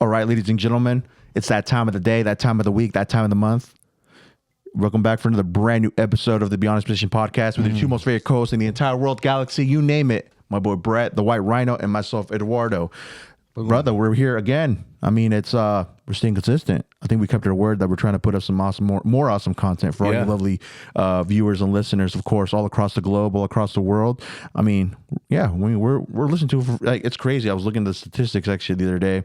right, ladies and gentlemen, it's that time of the day, that time of the week, that time of the month. Welcome back for another brand new episode of the Beyond Position podcast with your two most favorite co-hosts in the entire world, galaxy, you name it. My boy Brett, the White Rhino, and myself, Eduardo. Brother, we're here again. I mean, it's we're staying consistent. I think we kept our word that we're trying to put up some awesome, more awesome content for all you lovely viewers and listeners, of course, all across the globe, all across the world. I mean, yeah, we're listening to it for, like, it's crazy. I was looking at the statistics actually the other day.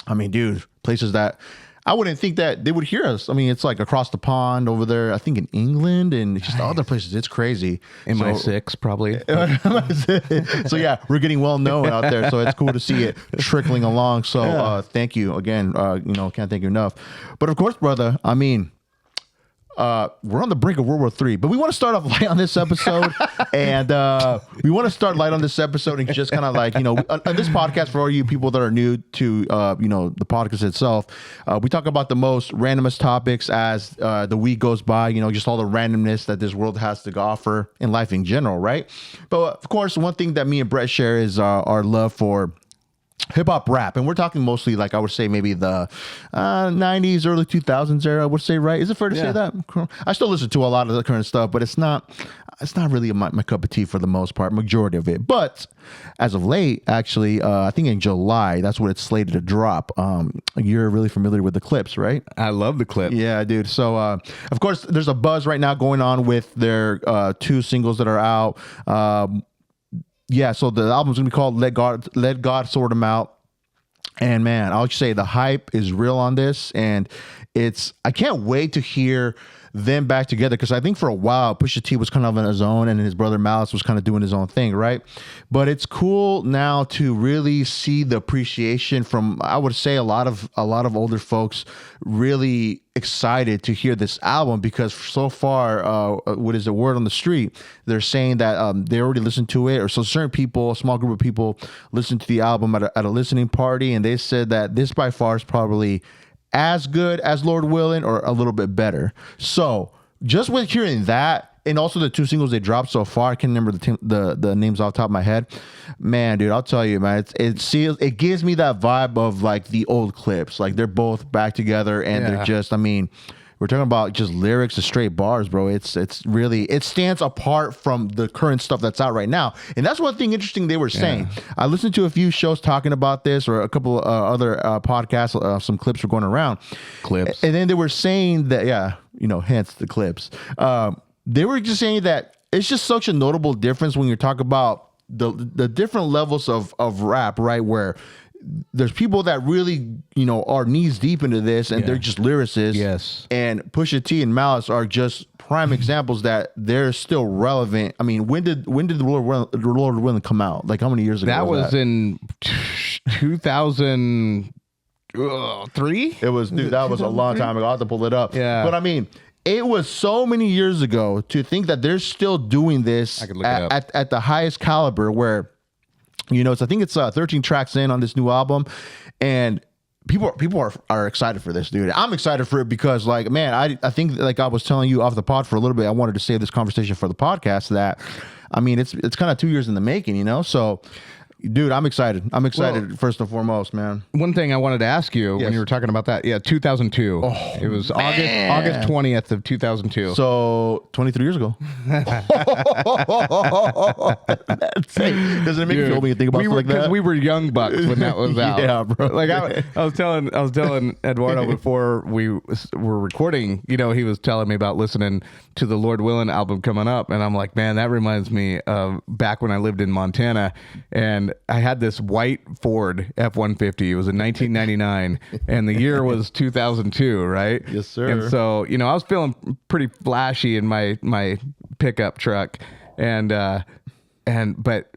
I mean, dude, places that I wouldn't think that they would hear us. I mean, it's like across the pond over there, I think in England and just other places. It's crazy. MI6 probably. So yeah, we're getting well known out there. So it's cool to see it trickling along. So thank you again. Can't thank you enough. But of course, brother, I mean, we're on the brink of World War III, but we want to start off light on this episode, and we want to start light on this episode and just kind of like, on this podcast, for all you people that are new to, the podcast itself, we talk about the most randomest topics as the week goes by, just all the randomness that this world has to offer in life in general, right? But of course, one thing that me and Brett share is our love for hip-hop rap, and we're talking mostly, like, I would say maybe the 90s, early 2000s era, I would say, right? Is it fair to say that? I still listen to a lot of the current stuff, but it's not really my cup of tea for the most part, majority of it. But as of late, actually, I think in July, that's what it's slated to drop. You're really familiar with the clips, right? I love the clip. Yeah, dude. So, of course, there's a buzz right now going on with their two singles that are out. Yeah, so the album's gonna be called Let God Sort 'Em Out. And man, I'll just say the hype is real on this, and I can't wait to hear them back together, because I think for a while Pusha T was kind of on his own and his brother Malice was kind of doing his own thing, right? But it's cool now to really see the appreciation from, I would say, a lot of older folks really excited to hear this album, because so far, what is the word on the street? They're saying that they already listened to it, or so certain people, a small group of people, listened to the album at a listening party, and they said that this by far is probably as good as Lord Willing, or a little bit better. So just with hearing that, and also the two singles they dropped so far, I can't remember the names off the top of my head. Man, dude, I'll tell you, man, it gives me that vibe of like the old clips. Like they're both back together, and they're just, I mean, we're talking about just lyrics to straight bars, bro. It's really, it stands apart from the current stuff that's out right now. And that's one thing interesting they were saying. I listened to a few shows talking about this, or a couple other podcasts, some clips were going around. Clips. And then they were saying that, hence the clips. They were just saying that it's just such a notable difference when you talk about the different levels of rap, right? Where there's people that really, are knees deep into this, and they're just lyricists. Yes. And Pusha T and Malice are just prime examples that they're still relevant. I mean, when did the Lord Willing come out? Like, how many years ago? That was in 2003. It was, dude. That was a long time ago. I'll have to pull it up. Yeah. But I mean, it was so many years ago to think that they're still doing this at the highest caliber, where, I think it's 13 tracks in on this new album, and people are excited for this, dude. I'm excited for it because, like, man, I think, like I was telling you off the pod for a little bit, I wanted to save this conversation for the podcast, that, I mean, it's kind of 2 years in the making, so, dude, I'm excited. Well, first and foremost, man. One thing I wanted to ask you when you were talking about that, 2002. Oh, it was August 20th of 2002. So 23 years ago. Doesn't it make you feel me to think about stuff like that? Because we were young bucks when that was out. Yeah, bro. Like I was telling Eduardo before we were recording. He was telling me about listening to the Lord Willing album coming up, and I'm like, man, that reminds me of back when I lived in Montana, and I had this white Ford F-150. It was in 1999, and the year was 2002, right? Yes, sir. And so, I was feeling pretty flashy in my pickup truck, but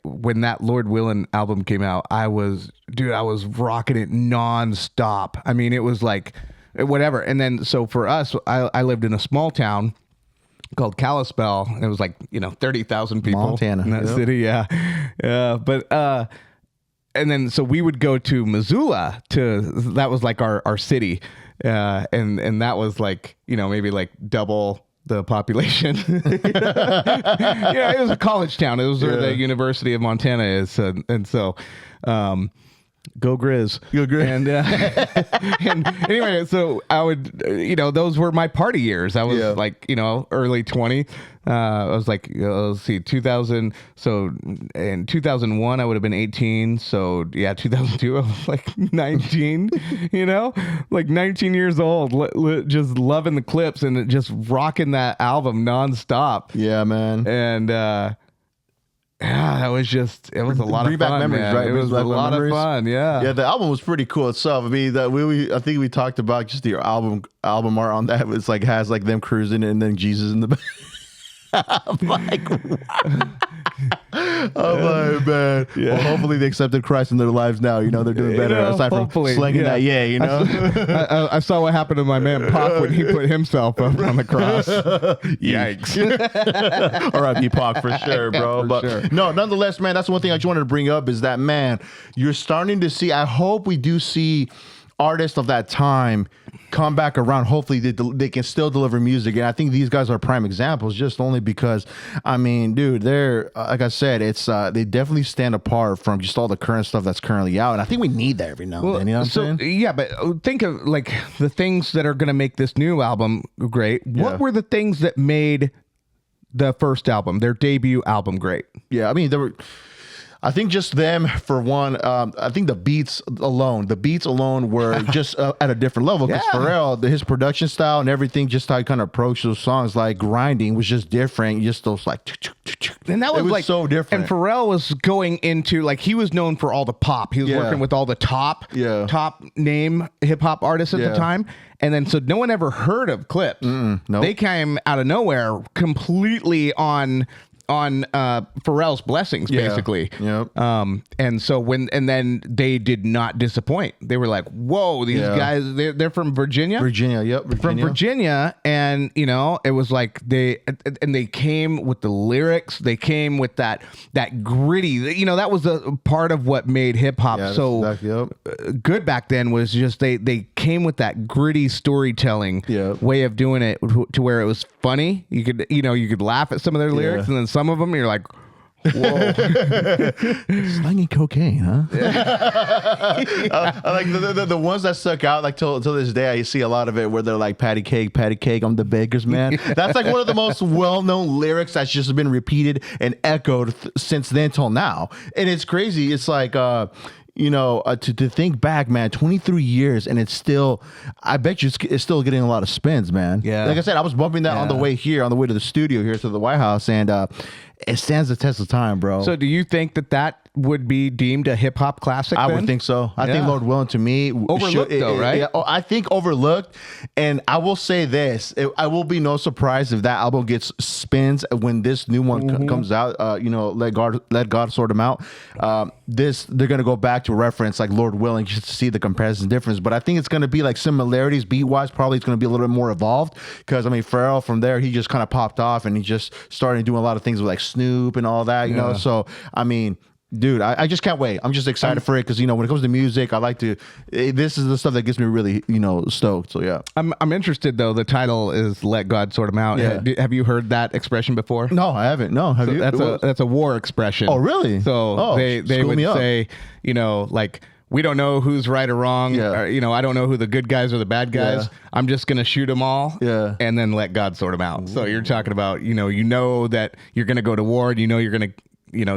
when that Lord Willing album came out, I was rocking it nonstop. I mean, it was like whatever. And then, so for us, I lived in a small town called Kalispell. It was like, 30,000 people. Montana. In that city. Yeah. But, and then, so we would go to Missoula that was like our city. And that was like, maybe like double the population. It was a college town. It was where the University of Montana is. And so, Go Grizz. Go Grizz. And anyway, so I would, those were my party years. I was like, early 20. I was like, let's see, 2000. So in 2001, I would have been 18. So yeah, 2002, I was like 19, like 19 years old, just loving the Clips and just rocking that album nonstop. Yeah, man. And, yeah, it was a lot of fun. Bring back memories, man. Right? It was a lot of fun. Yeah. Yeah, the album was pretty cool itself. I mean, I think we talked about just the album art on that. It's like has like them cruising and then Jesus in the back. I'm like, oh my man. Yeah. Well, hopefully they accepted Christ in their lives now. They're doing better aside from slinging that. Yeah, I saw what happened to my man Pac when he put himself up on the cross. Yikes. R.I.P. Pac for sure, bro. No, nonetheless, man, that's one thing I just wanted to bring up is that, man, you're starting to see. I hope we do see artists of that time come back around. Hopefully they can still deliver music, and I think these guys are prime examples, just only because, I mean, dude, they're like I said, it's they definitely stand apart from just all the current stuff that's currently out, and I think we need that every now and then. You know what I'm saying? Yeah, but think of like the things that are going to make this new album great. What were the things that made the first album, their debut album, great? Yeah, I mean, I think just them for one. I think the beats alone were just at a different level because Pharrell, his production style and everything, just how he kind of approached those songs, like Grinding, was just different. Just those like, and that was like so different. And Pharrell was going into like he was known for all the pop. He was working with all the top name hip hop artists at the time. And then, so no one ever heard of Clips. Nope. They came out of nowhere completely on Pharrell's blessings, basically. Yep. And so then they did not disappoint. They were like, whoa, these guys, they're from Virginia? From Virginia. And, it was like they came with the lyrics. They came with that gritty, that was a part of what made hip hop good back then, was just they came with that gritty storytelling way of doing it to where it was funny. You could laugh at some of their lyrics, and then some of them you're like, whoa. Slanging cocaine, huh? I like the ones that stuck out, like till this day. I see a lot of it where they're like, patty cake, I'm the baker's man. That's like one of the most well-known lyrics that's just been repeated and echoed since then till now. And it's crazy. It's like to think back, man, 23 years, and it's still, I bet you it's still getting a lot of spins, man. Yeah. Like I said, I was bumping that on the way to the studio here to the White House, and it stands the test of time, bro. So do you think that would be deemed a hip hop classic? I would think so. I think Lord willing, to me, overlooked though, right? Yeah, I think overlooked. And I will say this: I will be no surprise if that album gets spins when this new one comes out. Let God sort them out. They're gonna go back to reference like Lord willing, just to see the comparison difference. But I think it's gonna be like similarities beat wise. Probably it's gonna be a little bit more evolved because I mean Pharrell from there he just kind of popped off and he just started doing a lot of things with like Snoop and all that. You know, so I mean. Dude, I just can't wait. I'm just excited for it because when it comes to music, I like to. This is the stuff that gets me really stoked. So yeah, I'm interested though. The title is "Let God Sort 'Em Out." Yeah. Have you heard that expression before? No, I haven't. No, have you? That's a war expression. Oh, really? So they would say, like, we don't know who's right or wrong. Yeah. Or, I don't know who the good guys or the bad guys. Yeah. I'm just gonna shoot them all. Yeah. And then let God sort them out. Ooh. So you're talking about that you're gonna go to war. And you're gonna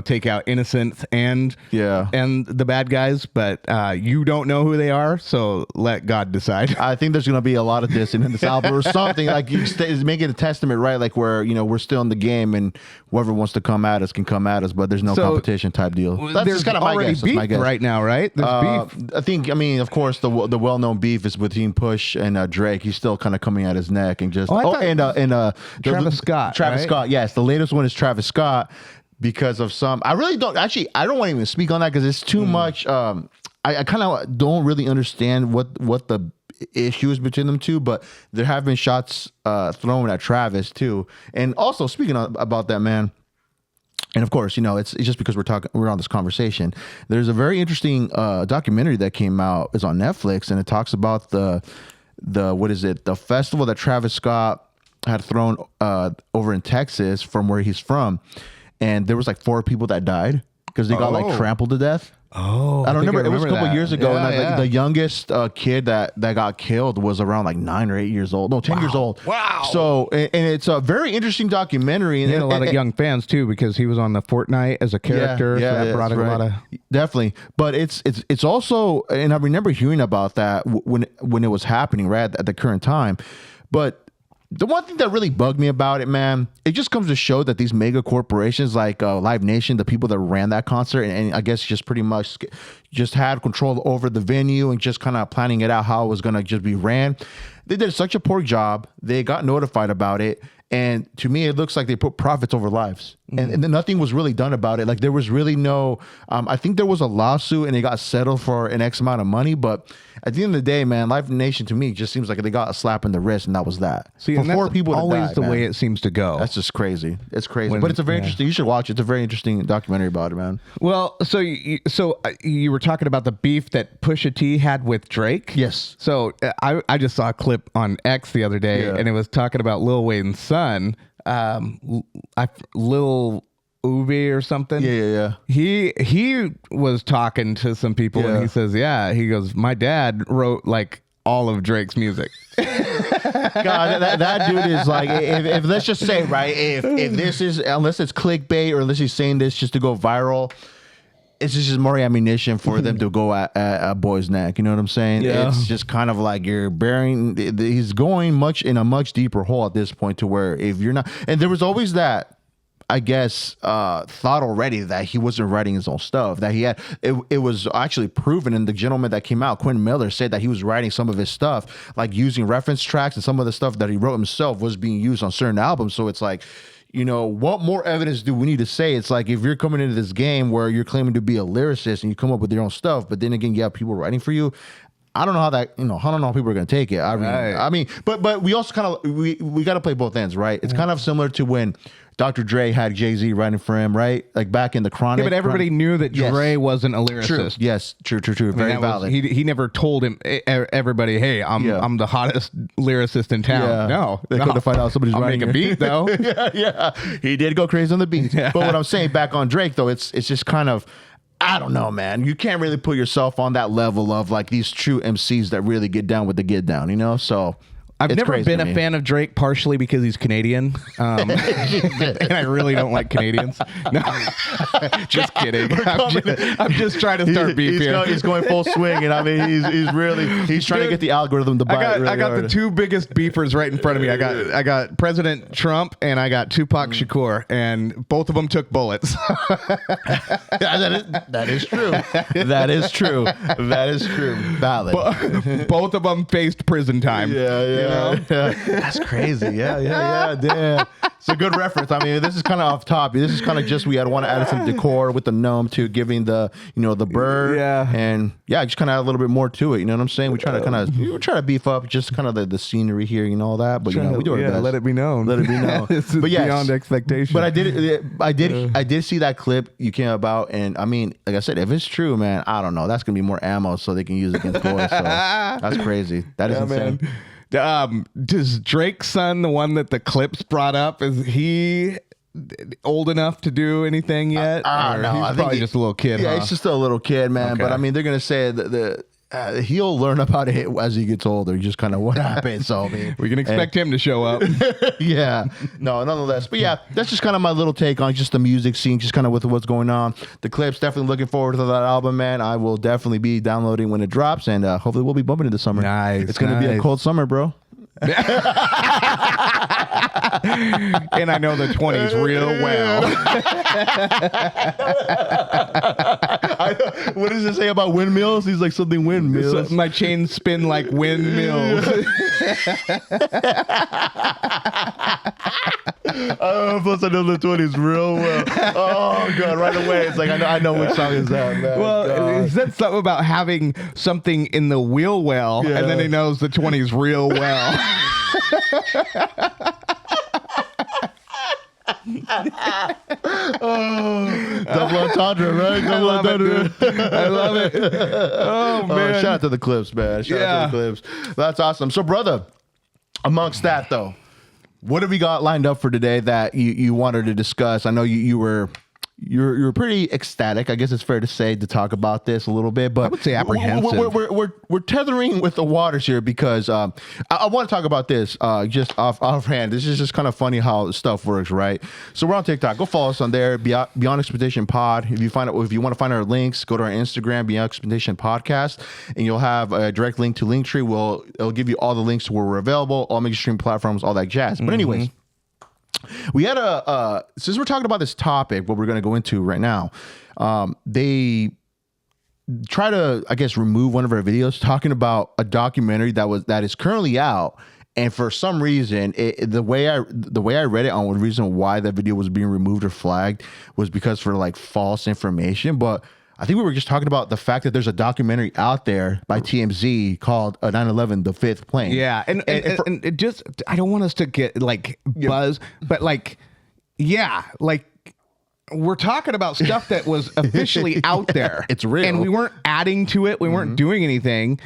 take out innocents and the bad guys, but you don't know who they are, so let God decide. I think there's going to be a lot of this in this album or something like is making a testament, right? Like where we're still in the game and whoever wants to come at us can come at us, but there's no competition type deal. That's there's kind of my guess. Beef right now, right? There's beef. I think. I mean, of course, the well-known beef is between Push and Drake. He's still kind of coming at his neck and just Travis Scott. Travis Scott. Yes, the latest one is Travis Scott. Because of I don't want to even speak on that because it's too much. I kind of don't really understand what the issue is between them two, but there have been shots thrown at Travis too. And also speaking about that, man. And of course, it's just because we're on this conversation. There's a very interesting documentary that came out. It's on Netflix, and it talks about the festival that Travis Scott had thrown over in Texas from where he's from. And there was like 4 people that died because they got like trampled to death. Oh, I don't think remember. It was a couple that. years ago, Yeah, and yeah. the youngest kid that got killed was around like 9 or 8 years old. No, 10 years old. Wow. So, and it's a very interesting documentary. And He had a lot of young fans too, because he was on the Fortnite as a character. Yeah, so that brought in a lot of. definitely. But it's also, and I remember hearing about that when it was happening, right, at the current time. But the one thing that really bugged me about it, man, it just comes to show that these mega corporations like Live Nation, the people that ran that concert, and I guess just pretty much just had control over the venue and just kind of planning it out how it was going to just be ran. They did such a poor job. They got notified about it. And to me, it looks like they put profits over lives, and then nothing was really done about it. Like there was really no. I think there was a lawsuit, and it got settled for an X amount of money. But at the end of the day, man, Live Nation to me just seems like they got a slap in the wrist, and that was that. See, and for that's people to always die, the man. way it seems to go. That's just crazy. It's crazy, but it's a very interesting. You should watch it. It's a very interesting documentary about it, man. Well, so you were talking about the beef that Pusha T had with Drake. Yes. So I just saw a clip on X the other day, Yeah. and it was talking about Lil Wayne's son, Lil Uzi or something. Yeah. He was talking to some people, Yeah. and he says, he goes, my dad wrote like all of Drake's music. God, that dude is like, if let's just say, right, if this is, unless it's clickbait or unless he's saying this just to go viral, it's just more ammunition for them to go at a boy's neck. You know what I'm saying? Yeah. It's just kind of like you're burying, he's going in a much deeper hole at this point, to where if you're not, and there was always that, I guess, thought already that he wasn't writing his own stuff, that he had, it was actually proven, and the gentleman that came out, Quentin Miller, said that he was writing some of his stuff, like using reference tracks, and some of the stuff that he wrote himself was being used on certain albums. So it's like, you know, what more evidence do we need to say? It's like, if you're coming into this game where you're claiming to be a lyricist and you come up with your own stuff, but then again, you have people writing for you. I don't know how that, I don't know how people are going to take it. I mean, but we also kind of, we got to play both ends, right? It's kind of similar to when Dr. Dre had Jay-Z writing for him, right? Like back in the Chronic. Yeah, but everybody knew that Dre wasn't a lyricist. True. Yes, true. Very valid. He never told everybody, hey, I'm the hottest lyricist in town. Yeah. No. They couldn't find out somebody's I'll writing make a beat, though. yeah. He did go crazy on the beats. Yeah. But what I'm saying back on Drake, though, it's just kind of, I don't know, man. You can't really put yourself on that level of like these true MCs that really get down with the get down, you know? So I've never been a fan of Drake, partially because he's Canadian, and I really don't like Canadians. No, just kidding. I'm just trying to start beef here. He's going full swing, and I mean, he's trying to get the algorithm to bite. I got the two biggest beefers right in front of me. I got President Trump, and I got Tupac Shakur, and both of them took bullets. That is true. That is true. That is true. Valid. Both of them faced prison time. Yeah. That's crazy. Yeah. Damn. It's a good reference. I mean, this is kind of off topic. This is kind of just, we had want to add some decor with the gnome to giving the, the bird. Yeah. And just kind of add a little bit more to it. You know what I'm saying? We try to beef up just kind of the scenery here, all that. But we do our best. Let it be known. Let it be known. This is but yes, beyond expectation. But I did see that clip you came about, and I mean, like I said, if it's true, man, I don't know. That's gonna be more ammo so they can use it against boys. So that's crazy. That is insane. Man. Does Drake's son, the one that the clips brought up, is he old enough to do anything yet? I don't know. He's I think probably just a little kid. Yeah, huh? he's just a little kid, man. Okay. But I mean, they're gonna say that he'll learn about it as he gets older. Just kind of what happened. So I mean, we can expect him to show up. Yeah, no, nonetheless. But yeah, that's just kind of my little take on just the music scene, just kind of with what's going on. The clips, definitely looking forward to that album, man. I will definitely be downloading when it drops, and hopefully we'll be bumping it this summer. Nice. It's gonna be a cold summer, bro. And I know the 20s real well. What does it say about windmills? He's like something windmills. So my chains spin like windmills. Plus I know the 20s real well. Oh god, right away it's like I know which song is that, man. Well, he said something about having something in the wheel well, and then he knows the 20s real well. Double entendre, right? Double entendre. I love it. Oh man! Shout out to the clips, man. Shout out to the clips. That's awesome. So, brother, amongst that though, what have we got lined up for today that you wanted to discuss? I know you were you're pretty ecstatic, I guess it's fair to say, to talk about this a little bit. But I would say apprehensive. We're tethering with the waters here because I want to talk about this just offhand. This is just kind of funny how stuff works, right? So we're on TikTok. Go follow us on there, Beyond Expectation Pod. If you want to find our links, go to our Instagram, Beyond Expectation Podcast, and you'll have a direct link to Linktree. It'll give you all the links to where we're available, all major streaming platforms, all that jazz. But anyways. We had since we're talking about this topic, what we're going to go into right now, they try to, I guess, remove one of our videos talking about a documentary that is currently out. And for some reason, the way I read it on the reason why that video was being removed or flagged was because for like false information. But I think we were just talking about the fact that there's a documentary out there by TMZ called 9/11: The Fifth Plane. Yeah, and it just, I don't want us to get like buzz, but like, yeah, like we're talking about stuff that was officially out there. It's real, and we weren't adding to it. We weren't doing anything,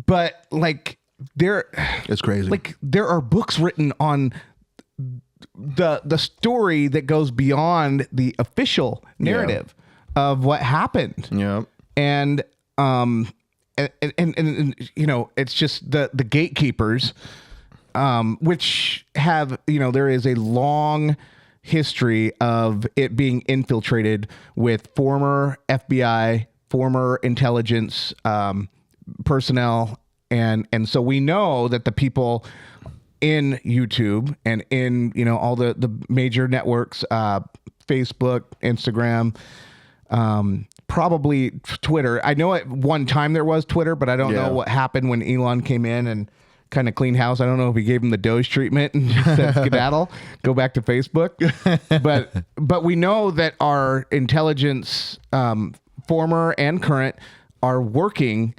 but like it's crazy. Like there are books written on the story that goes beyond the official narrative. Yeah. Of what happened. Yeah. And you know, it's just the gatekeepers, which have, you know, there is a long history of it being infiltrated with former FBI, former intelligence personnel. And so we know that the people in YouTube and in, you know, all the major networks, Facebook, Instagram, probably Twitter. I know at one time there was Twitter, but I don't know what happened when Elon came in and kind of cleaned house. I don't know if he gave him the Doge treatment and just said skedaddle, go back to Facebook. But we know that our intelligence, former and current, are working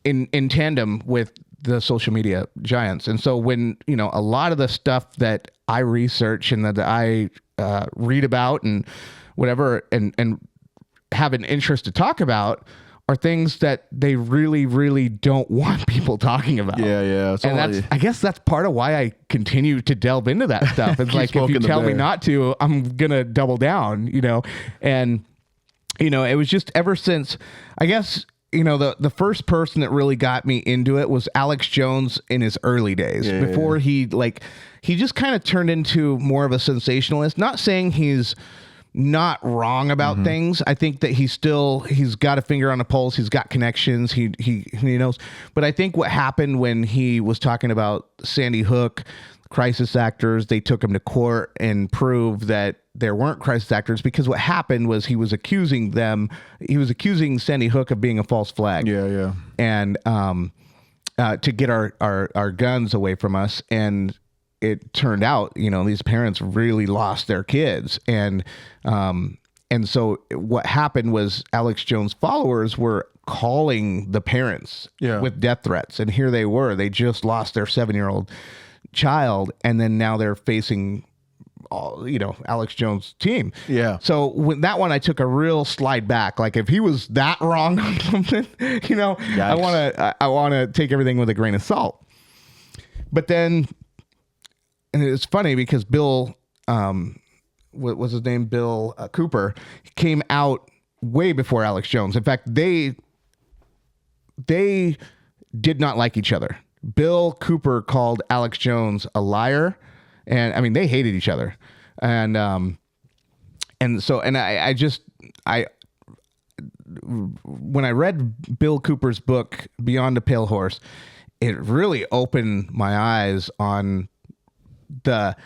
in tandem with the social media giants. And so when, you know, a lot of the stuff that I research and that I read about and whatever and have an interest to talk about are things that they really, really don't want people talking about. Yeah. And I guess that's part of why I continue to delve into that stuff. It's like, if you tell me not to, I'm going to double down, you know? And, you know, it was just ever since, I guess, you know, the first person that really got me into it was Alex Jones in his early days, before he just kind of turned into more of a sensationalist. Not saying he's not wrong about things. I think that he's got a finger on the pulse. He's got connections. He knows. But I think what happened when he was talking about Sandy Hook, crisis actors, they took him to court and proved that there weren't crisis actors, because what happened was he was accusing Sandy Hook of being a false flag. Yeah. And to get our guns away from us. And it turned out, you know, these parents really lost their kids. And so what happened was Alex Jones followers were calling the parents with death threats. And here they were, they just lost their 7-year-old child. And then now they're facing, you know, Alex Jones' team. Yeah. So with that one, I took a real slide back. Like, if he was that wrong on something, you know, yikes. I want to take everything with a grain of salt. But then, and it's funny because Bill, what was his name? Bill Cooper came out way before Alex Jones. In fact, they did not like each other. Bill Cooper called Alex Jones a liar, and I mean, they hated each other. And so when I read Bill Cooper's book Beyond a Pale Horse, it really opened my eyes on the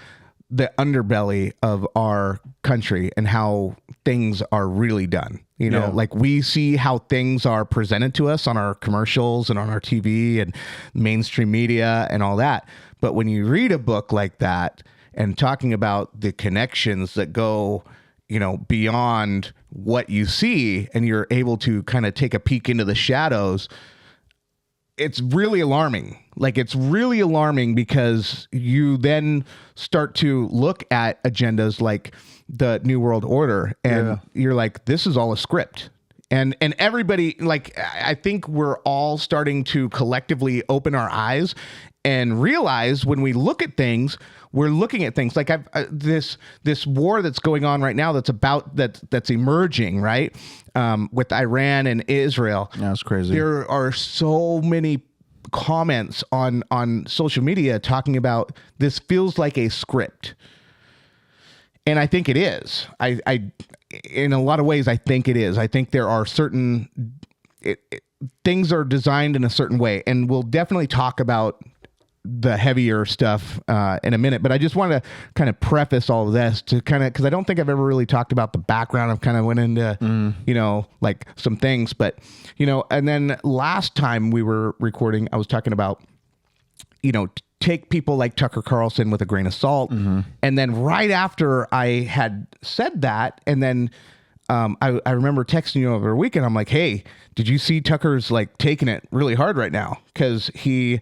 underbelly of our country and how things are really done. You know, like, we see how things are presented to us on our commercials and on our TV and mainstream media and all that. But when you read a book like that and talking about the connections that go, you know, beyond what you see, and you're able to kind of take a peek into the shadows, it's really alarming. Like, it's really alarming because you then start to look at agendas like the New World Order, and you're like, this is all a script. And everybody, like, I think we're all starting to collectively open our eyes and realize when we look at things, we're looking at things like this war that's going on right now that's emerging, right? With Iran and Israel. Yeah, that's crazy. There are so many comments on social media talking about this feels like a script. And I think it is. I in a lot of ways, I think it is. I think there are certain things are designed in a certain way, and we'll definitely talk about the heavier stuff in a minute. But I just want to kind of preface all of this to kind of, because I don't think I've ever really talked about the background. I've kind of went into, like some things, but, and then last time we were recording, I was talking about, take people like Tucker Carlson with a grain of salt. And then right after I had said that, and then I remember texting you over the weekend. I'm like, hey, did you see Tucker's like taking it really hard right now? Because he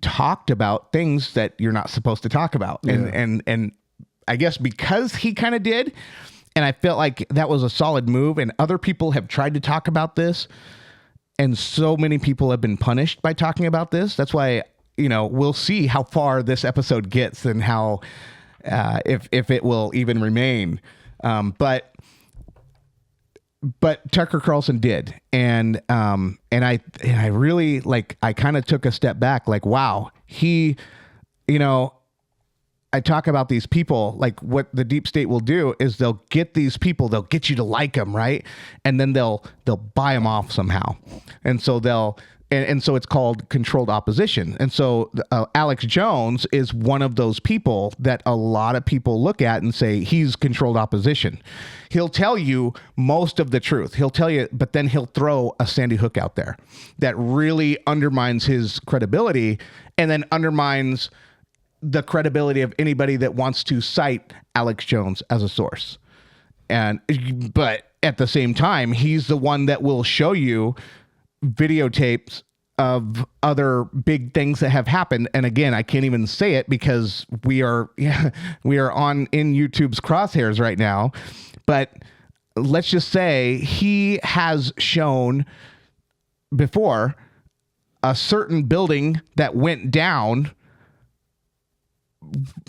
talked about things that you're not supposed to talk about. Yeah. And I guess because he kind of did, and I felt like that was a solid move, and other people have tried to talk about this, and so many people have been punished by talking about this. That's why, we'll see how far this episode gets and how, if it will even remain. But Tucker Carlson did. And I really I kind of took a step back, like, wow, he, I talk about these people, like what the deep state will do is they'll get these people, they'll get you to like them. Right. And then they'll buy them off somehow. And so and so it's called controlled opposition. And so Alex Jones is one of those people that a lot of people look at and say he's controlled opposition. He'll tell you most of the truth. He'll tell you, but then he'll throw a Sandy Hook out there that really undermines his credibility and then undermines the credibility of anybody that wants to cite Alex Jones as a source. But at the same time, he's the one that will show you videotapes of other big things that have happened. And again, I can't even say it because we are in YouTube's crosshairs right now. But let's just say he has shown before a certain building that went down,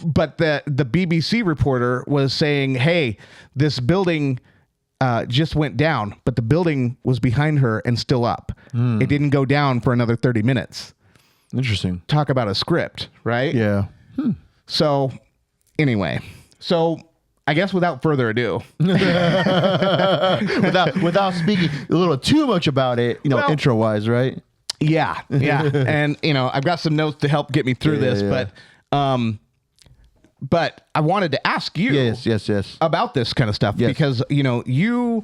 but the BBC reporter was saying, hey, this building just went down, but the building was behind her and still up. It didn't go down for another 30 minutes. Interesting. Talk about a script, right? Yeah. So anyway, I guess without further ado, without speaking a little too much about it, Well, intro wise, right? Yeah. And I've got some notes to help get me through this, yeah. but I wanted to ask you Yes. about this kind of stuff because, this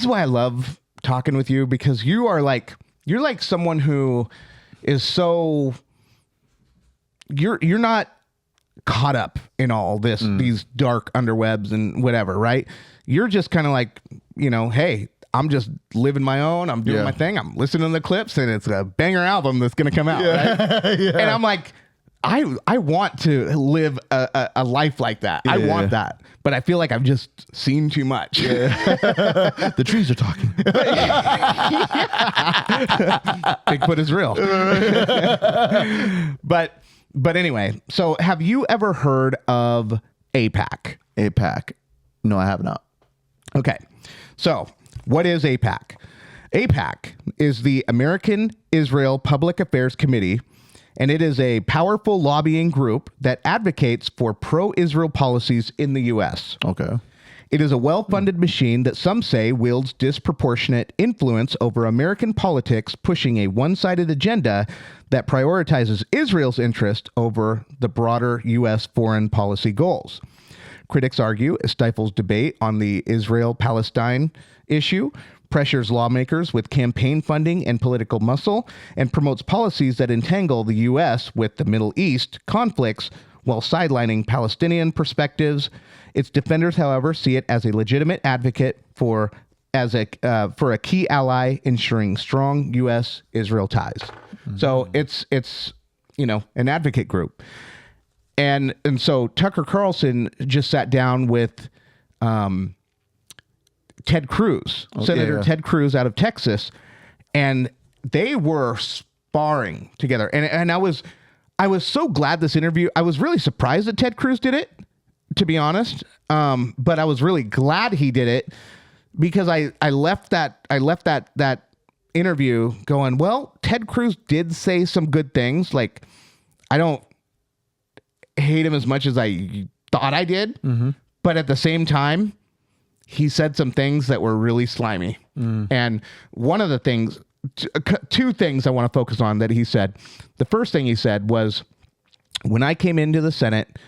is why I love talking with you, because you're like someone who is so, you're not caught up in all this, these dark underwebs and whatever, right? You're just kind of like, hey, I'm just living my own. I'm doing my thing. I'm listening to the clips, and it's a banger album that's going to come out. Right? And I'm like, I want to live a life like that. I want that. But I feel like I've just seen too much. The trees are talking. Bigfoot is real. But anyway, so have you ever heard of AIPAC? AIPAC. No, I have not. Okay. So what is AIPAC? AIPAC is the American Israel Public Affairs Committee, and it is a powerful lobbying group that advocates for pro-Israel policies in the U.S. Okay. It is a well-funded machine that some say wields disproportionate influence over American politics, pushing a one-sided agenda that prioritizes Israel's interest over the broader U.S. foreign policy goals. Critics argue it stifles debate on the Israel-Palestine issue, pressures lawmakers with campaign funding and political muscle, and promotes policies that entangle the U.S. with the Middle East conflicts while sidelining Palestinian perspectives. Its defenders, however, see it as a legitimate advocate for a key ally ensuring strong U.S.-Israel ties. Mm-hmm. So it's an advocate group. And so Tucker Carlson just sat down with Ted Cruz, Senator Ted Cruz out of Texas, and they were sparring together. And I was so glad this interview. I was really surprised that Ted Cruz did it, to be honest. But I was really glad he did it because I left that interview going, well, Ted Cruz did say some good things. Like, I don't hate him as much as I thought I did, but at the same time, he said some things that were really slimy. And one of the things, two things I want to focus on that he said. The first thing he said was, when I came into the Senate,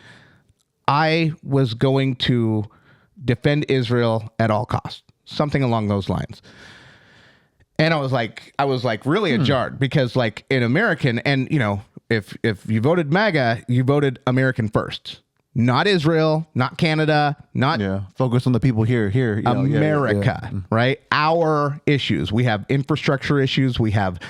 I was going to defend Israel at all costs, something along those lines. And I was like really ajarred because, like, in American, and you know, if you voted MAGA, you voted American first, not Israel, not Canada, not focus on the people here, you know, America, right? Our issues. We have infrastructure issues. We have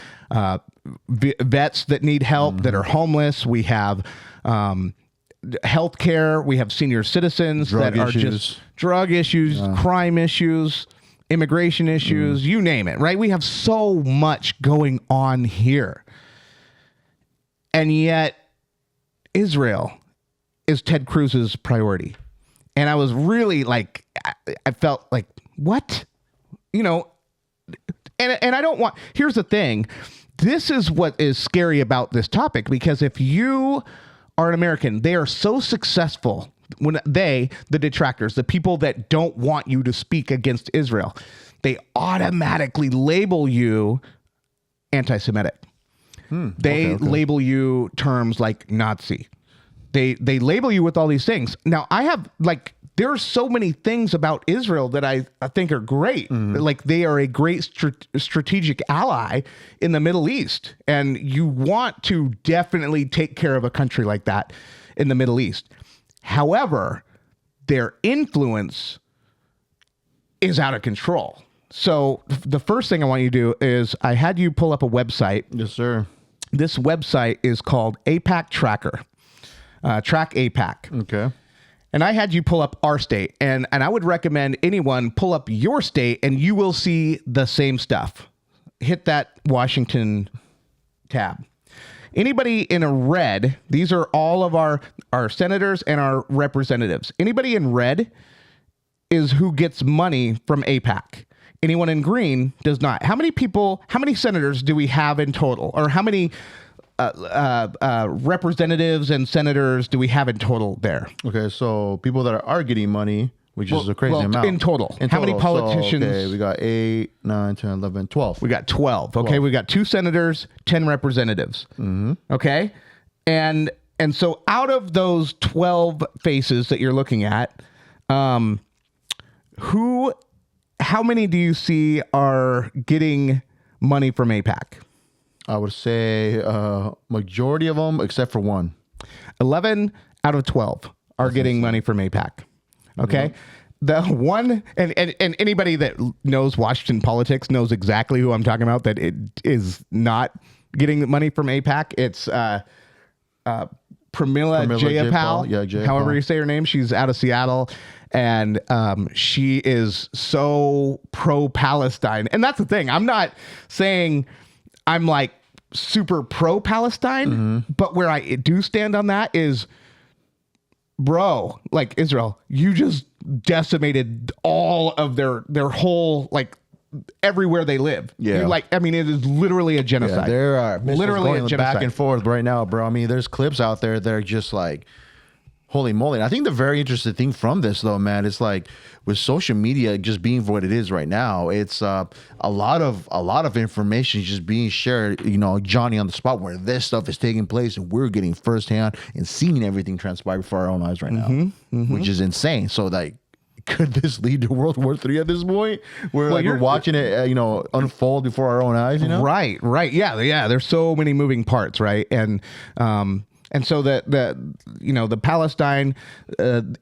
vets that need help, that are homeless. We have healthcare. We have senior citizens that are just drug issues, crime issues, immigration issues, you name it, right? We have so much going on here. And yet Israel is Ted Cruz's priority. And I was really like, I felt like, what? You know, and I don't want, here's the thing. This is what is scary about this topic, because if you are an American, they are so successful when the detractors, the people that don't want you to speak against Israel, they automatically label you anti-Semitic. They label you terms like Nazi. They label you with all these things. Now, I have, like, there's so many things about Israel that I think are great. Like, they are a great strategic ally in the Middle East. And you want to definitely take care of a country like that in the Middle East. However, their influence is out of control. So the first thing I want you to do is, I had you pull up a website. Yes, sir. This website is called AIPAC Tracker. Track AIPAC. Okay. And I had you pull up our state, and I would recommend anyone pull up your state, and you will see the same stuff. Hit that Washington tab. Anybody in a red, these are all of our senators and our representatives. Anybody in red is who gets money from AIPAC. Anyone in green does not. How many senators do we have in total? Or how many representatives and senators do we have in total there? Okay, so people that are getting money, which is a crazy amount. In total. How many politicians? So, okay, we got 8, 9, 10, 11, 12. We got 12. Okay, we got 2 senators, 10 representatives. Okay, and so out of those 12 faces that you're looking at, how many do you see are getting money from AIPAC? I would say majority of them, except for one. 11 out of 12 are getting money from AIPAC. Okay. The one, and anybody that knows Washington politics knows exactly who I'm talking about, that it is not getting money from AIPAC. It's Pramila Jayapal. Yeah, Jayapal. However you say her name. She's out of Seattle. And she is so pro-Palestine. And that's the thing. I'm not saying I'm like super pro-Palestine, but where I do stand on that is, bro, like, Israel, you just decimated all of their whole, like, everywhere they live. Yeah. You're like, I mean, it is literally a genocide. Yeah, there are literally going a genocide. back and forth right now, bro. I mean, there's clips out there that are just like, holy moly. And I think the very interesting thing from this, though, man, is like, with social media just being what it is right now, it's a lot of information just being shared, you know, Johnny on the spot, where this stuff is taking place and we're getting firsthand and seeing everything transpire before our own eyes right now, which is insane. So, like, could this lead to World War III at this point, where we're watching it, you know, unfold before our own eyes? You know, right, yeah. There's so many moving parts, right, and so the Palestine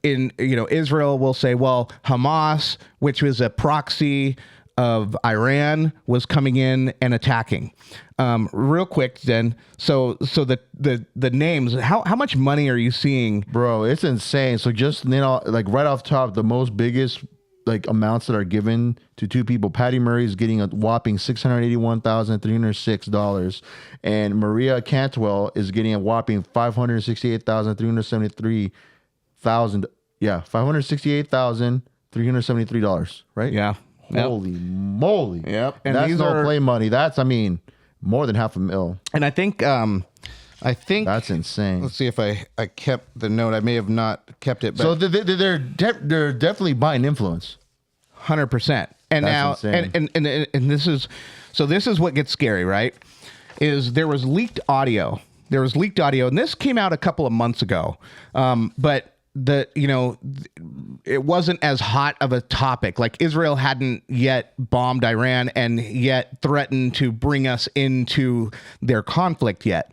in Israel will say, well, Hamas, which was a proxy of Iran, was coming in and attacking. Real quick, then. So the names. How much money are you seeing, bro? It's insane. So just, you know, like, right off top, the most biggest like amounts that are given to two people. Patty Murray is getting a whopping $681,306, and Maria Cantwell is getting a whopping $568,373. Yeah, $568,373. Right? Yeah. Holy moly! Yep. And that's no play money. That's more than $500,000. And I think That's insane. Let's see if I kept the note. I may have not kept it. But So they're definitely buying influence. 100%. And That's now, insane. and this is what gets scary, right? Is there was leaked audio. There was leaked audio, and this came out a couple of months ago. But it wasn't as hot of a topic. Like Israel hadn't yet bombed Iran and yet threatened to bring us into their conflict yet.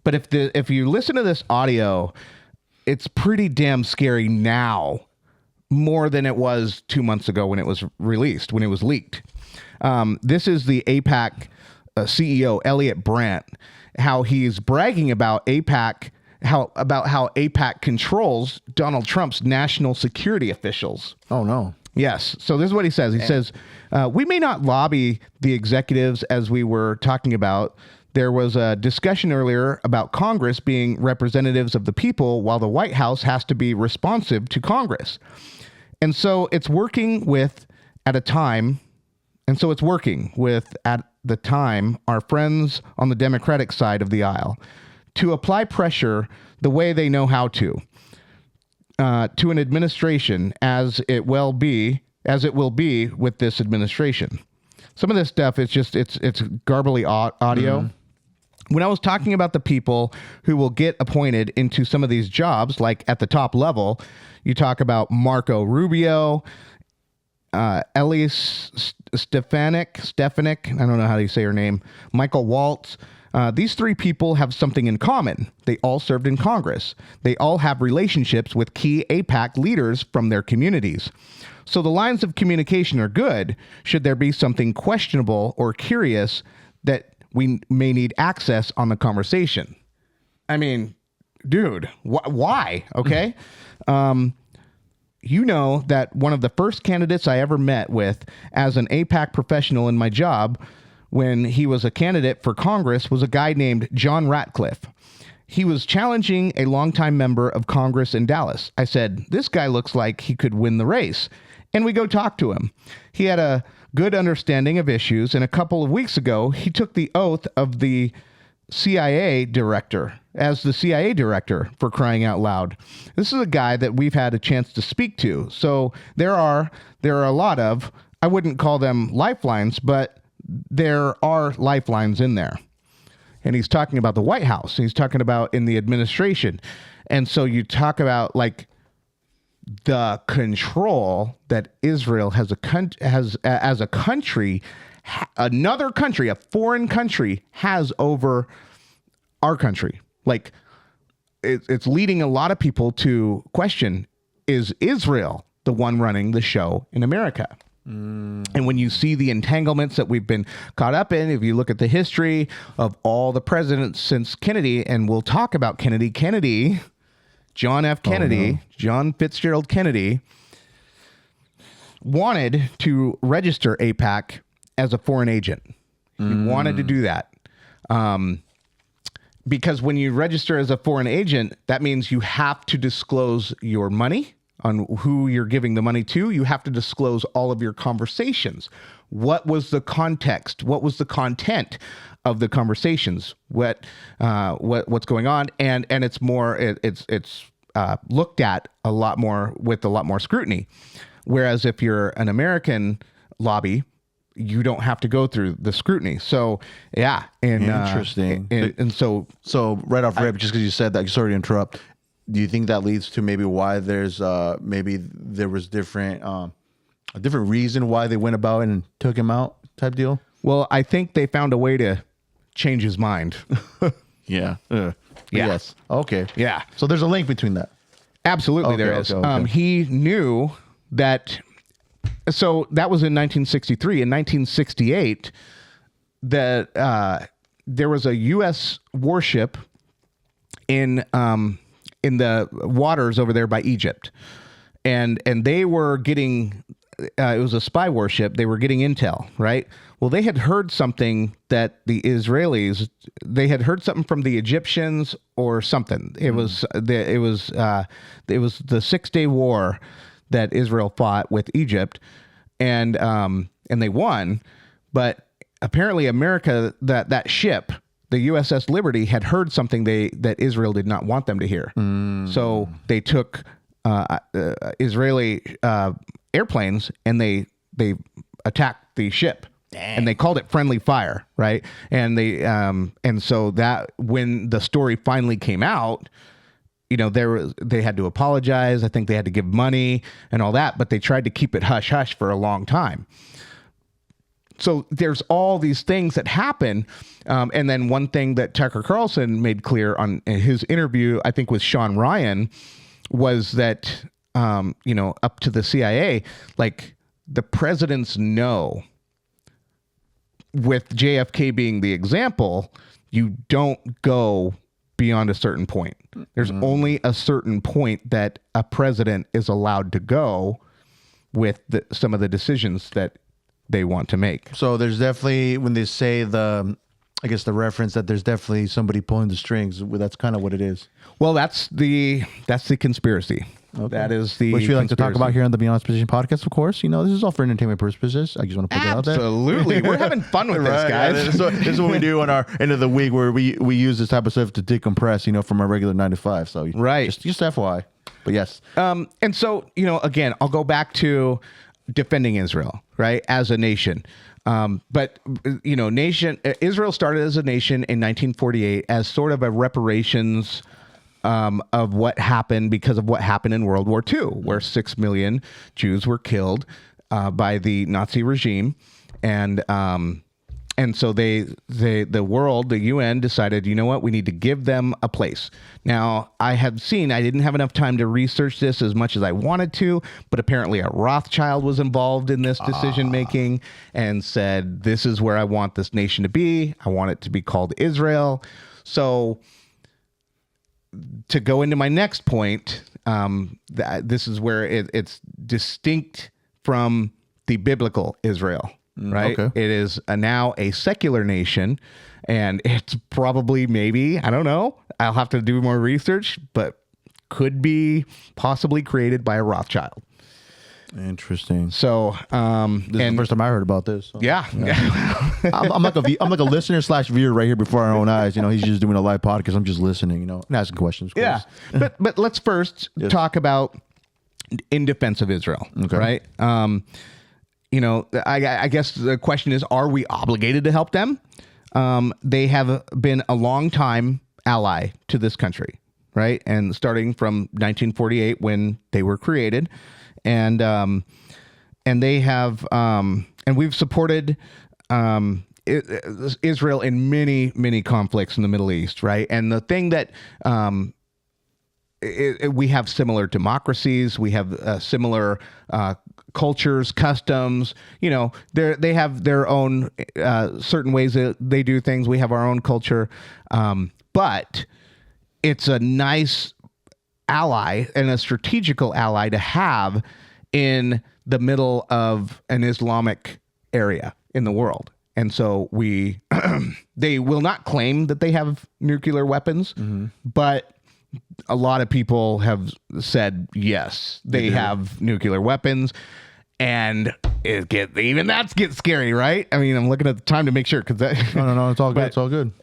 But if you listen to this audio, it's pretty damn scary now, more than it was 2 months ago when it was released, when it was leaked. This is the AIPAC CEO, Elliot Brandt, how he's bragging about AIPAC, how AIPAC controls Donald Trump's national security officials. Oh, no. Yes. So this is what he says. He says, we may not lobby the executives as we were talking about. There was a discussion earlier about Congress being representatives of the people while the White House has to be responsive to Congress. And so it's working with, at the time, our friends on the Democratic side of the aisle to apply pressure the way they know how to an administration as it will be with this administration. Some of this stuff is just, it's garbly audio. Mm-hmm. When I was talking about the people who will get appointed into some of these jobs, like at the top level, you talk about Marco Rubio, Elise Stefanik, I don't know how you say her name, Michael Waltz. These three people have something in common. They all served in Congress. They all have relationships with key AIPAC leaders from their communities. So the lines of communication are good should there be something questionable or curious that we may need access on the conversation. I mean, dude, why? Okay. You know that one of the first candidates I ever met with as an AIPAC professional in my job when he was a candidate for Congress was a guy named John Ratcliffe. He was challenging a longtime member of Congress in Dallas. I said, this guy looks like he could win the race. And we go talk to him. He had a good understanding of issues, and a couple of weeks ago, he took the oath of the CIA director, as the CIA director, for crying out loud. This is a guy that we've had a chance to speak to. So there are a lot of, I wouldn't call them lifelines, but there are lifelines in there. And he's talking about the White House. He's talking about in the administration. And so you talk about like the control that Israel has as a country, another country, a foreign country has over our country. Like it's leading a lot of people to question, is Israel the one running the show in America? And when you see the entanglements that we've been caught up in, if you look at the history of all the presidents since Kennedy, and we'll talk about Kennedy, John F. Kennedy, John Fitzgerald Kennedy, wanted to register AIPAC as a foreign agent. He wanted to do that. Because when you register as a foreign agent, that means you have to disclose your money, on who you're giving the money to. You have to disclose all of your conversations. What was the context? What was the content of the conversations? What's going on? And it's more, it's looked at a lot more with a lot more scrutiny. Whereas if you're an American lobby, you don't have to go through the scrutiny. So yeah. And interesting. So right off rip, just because you said that, sorry to interrupt. Do you think that leads to maybe why there's maybe there was a different reason why they went about and took him out type deal? Well, I think they found a way to change his mind. Yeah. Yeah. Yes. Okay. Yeah. So there's a link between that. Absolutely, Okay, there is. okay. He knew that. So that was in 1963. In 1968, that there was a U.S. warship in the waters over there by Egypt, and they were getting it was a spy warship. They were getting intel, right? Well, they had heard something that the Israelis, they had heard something from the Egyptians or something. It was the 6-day war that Israel fought with Egypt, and they won. But apparently, America, that ship, the USS Liberty, had heard something that Israel did not want them to hear. So they took Israeli airplanes and they attacked the ship. Dang. And they called it friendly fire, right? And so that when the story finally came out, they had to apologize. I think they had to give money and all that, but they tried to keep it hush hush for a long time. So there's all these things that happen. And then one thing that Tucker Carlson made clear on his interview, I think with Sean Ryan, was that, up to the CIA, like the presidents know, with JFK being the example, you don't go beyond a certain point. There's only a certain point that a president is allowed to go with some of the decisions that they want to make. So there's definitely, when they say the reference that there's definitely somebody pulling the strings, that's kind of what it is. Well, that's the conspiracy. Okay. That is the which we like to talk about here on the Beyond Position podcast, of course. This is all for entertainment purposes. I just want to put that out there. Absolutely. We're having fun with this, guys. Yeah, so this is what we do on our end of the week, where we use this type of stuff to decompress, from our regular 9 to 5. So right. Just FYI. But yes. And so, again, I'll go back to defending Israel, right, as a nation. But Israel started as a nation in 1948 as sort of a reparations of what happened because of what happened in World War II, where 6 million Jews were killed by the Nazi regime. And so the world, the UN, decided, you know what, we need to give them a place. Now, I didn't have enough time to research this as much as I wanted to, but apparently a Rothschild was involved in this decision making and said, this is where I want this nation to be. I want it to be called Israel. So to go into my next point, this is where it's distinct from the biblical Israel. Right. Okay. It is now a secular nation, and it's probably, maybe, I don't know, I'll have to do more research, but could be possibly created by a Rothschild. Interesting. So, this is the first time I heard about this. So. Yeah. I'm like a listener / viewer right here before our own eyes. He's just doing a live podcast. I'm just listening, and asking questions. Yeah. But let's first talk about in defense of Israel. Okay. Right. I guess the question is, are we obligated to help them? They have been a long time ally to this country, right? And starting from 1948 when they were created, and they have, and we've supported Israel in many, many conflicts in the Middle East, right? And the thing that we have similar democracies, we have similar cultures, customs. They have their own certain ways that they do things. We have our own culture, but it's a nice ally and a strategical ally to have in the middle of an Islamic area in the world. And so they will not claim that they have nuclear weapons, but a lot of people have said, yes, they have nuclear weapons, and that gets scary, right? I mean, I'm looking at the time to make sure, because no, it's all good. It's all good.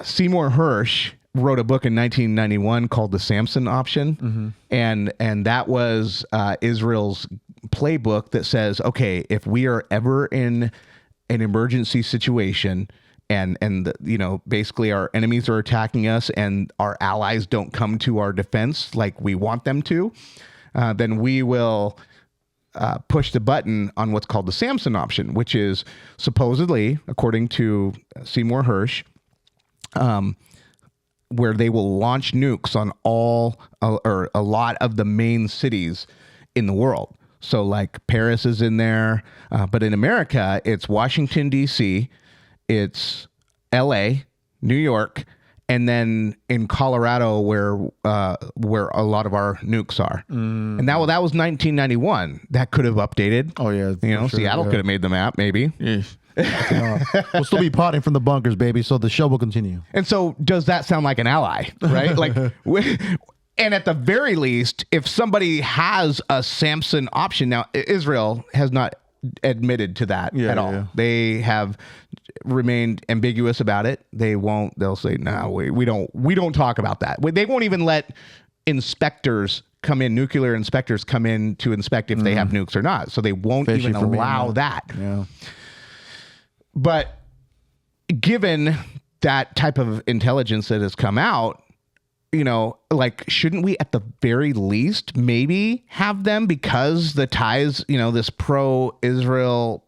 Seymour Hersh wrote a book in 1991 called The Samson Option, and that was Israel's playbook that says, okay, if we are ever in an emergency situation, and basically our enemies are attacking us and our allies don't come to our defense like we want them to, then we will push the button on what's called the Samson option, which is supposedly, according to Seymour Hersh, where they will launch nukes on or a lot of the main cities in the world. So like Paris is in there, but in America, it's Washington, D.C., it's L.A., New York, and then in Colorado where a lot of our nukes are. And that was 1991. That could have updated. Oh yeah, Sure, Seattle could have made the map, maybe. We'll still be potting from the bunkers, baby. So the show will continue. And so, does that sound like an ally, right? Like, and at the very least, if somebody has a Samson option, now Israel has not admitted to that at all. They have remained ambiguous about it. They'll say, no, we don't talk about that. They won't even let inspectors come in, nuclear inspectors come in to inspect if they have nukes or not. So they won't even allow that. Yeah. But given that type of intelligence that has come out, like, shouldn't we at the very least maybe have them, because the ties, this pro-Israel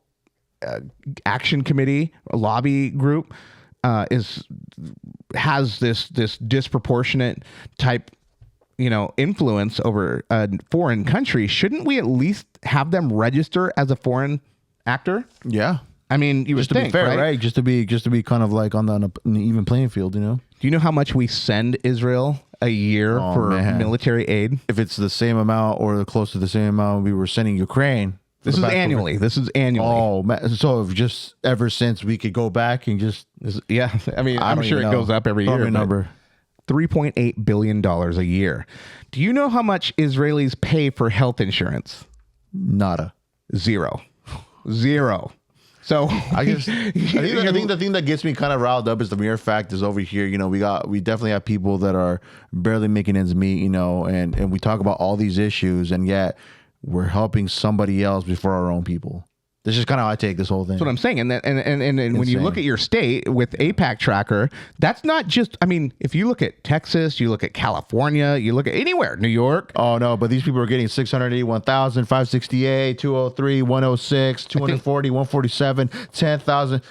action committee, a lobby group, has this disproportionate type, influence over a foreign country. Shouldn't we at least have them register as a foreign actor? Yeah. I mean, you would just to think, be fair, right? Just to be kind of like on an even playing field, Do you know how much we send Israel a year for military aid? If it's the same amount or close to the same amount we were sending Ukraine. This is annually. Oh, man. So just ever since we could go back and just... Yeah. I mean, I'm sure it goes up every year. Number. $3.8 billion a year. Do you know how much Israelis pay for health insurance? Nada. Zero. So I think the thing that gets me kind of riled up is the mere fact is over here, we definitely have people that are barely making ends meet, and we talk about all these issues, and yet we're helping somebody else before our own people. This is kind of how I take this whole thing. That's what I'm saying. And when you look at your state with APAC tracker, that's not just, I mean, if you look at Texas, you look at California, you look at anywhere, New York. Oh, no, but these people are getting 681,000, 568, 203, 106, 240, 147, 10,000.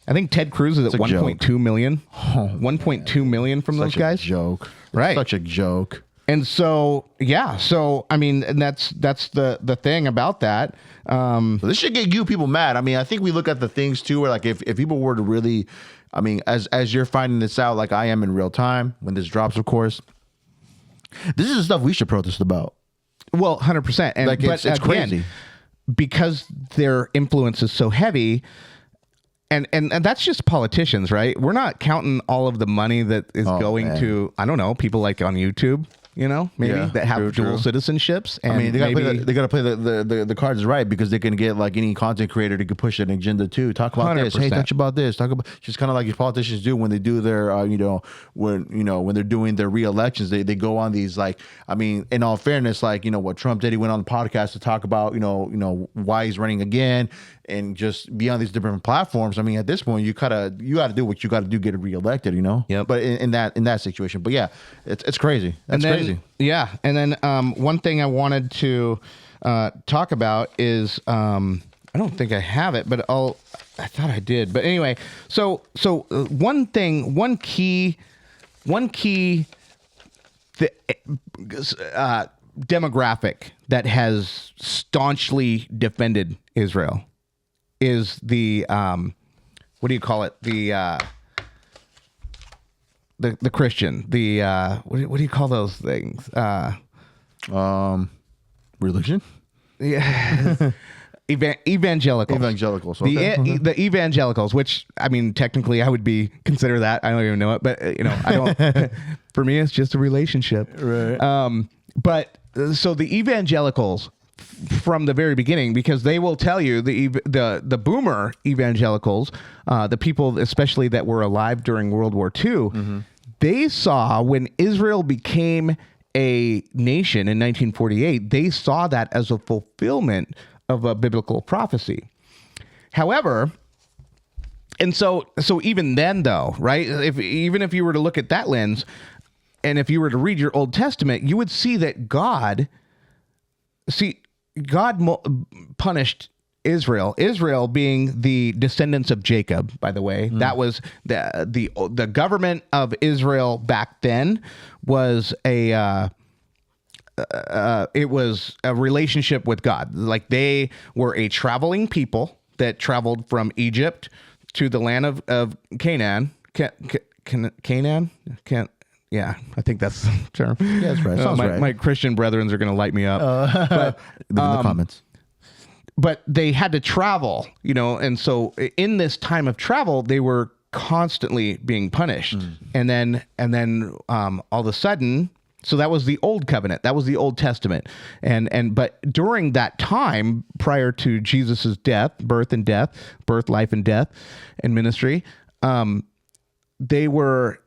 I think Ted Cruz is at 1.2 million. Oh, 1.2 million from those guys. Joke. Right. Such a joke. And so, yeah. So, I mean, and that's the thing about that. So this should get you people mad. I mean, I think we look at the things too, where like if people were to really, I mean, as you're finding this out, like I am in real time when this drops, of course, this is the stuff we should protest about. Well, 100%. And like it's crazy because their influence is so heavy. And that's just politicians, right? We're not counting all of the money that is going to, I don't know, people like on YouTube, that have dual citizenships. And I mean, they gotta play the cards right, because they can get like any content creator to push an agenda too. Talk about 100%. This. Hey, touch about this. Talk about just kind of like these politicians do when they do their, when they're doing their re-elections, they go on these, like, I mean, in all fairness, like, what Trump did, he went on the podcast to talk about, why he's running again, and just be on these different platforms. I mean, at this point, you got to do what you got to do, get reelected, Yep. But in that situation, but yeah, it's crazy. That's crazy. Yeah, and then one thing I wanted to talk about is I don't think I have it, but I thought I did. But anyway, so one key demographic that has staunchly defended Israel is the what do you call it? The Christian, what do you call those things? Religion? Yeah. Evangelicals. Evangelicals. Okay. The evangelicals, which, I mean, technically I would consider that. I don't even know it, but I don't. For me, it's just a relationship. Right. But so the evangelicals from the very beginning, because they will tell you the boomer evangelicals, the people especially that were alive during World War II, they saw when Israel became a nation in 1948, they saw that as a fulfillment of a biblical prophecy. However, and so even then though, right, even if you were to look at that lens, and if you were to read your Old Testament, you would see that God punished Israel. Israel being the descendants of Jacob, by the way. That was the government of Israel back then was it was a relationship with God. Like they were a traveling people that traveled from Egypt to the land of Canaan, Canaan? Can't. Yeah, I think that's the term. Yeah, that's right. Sounds right. My Christian brethren are going to light me up. Leave in the comments. But they had to travel, and so in this time of travel, they were constantly being punished. And then all of a sudden, so that was the old covenant, that was the Old Testament, but during that time prior to Jesus's death, birth, life, and death, and ministry, they were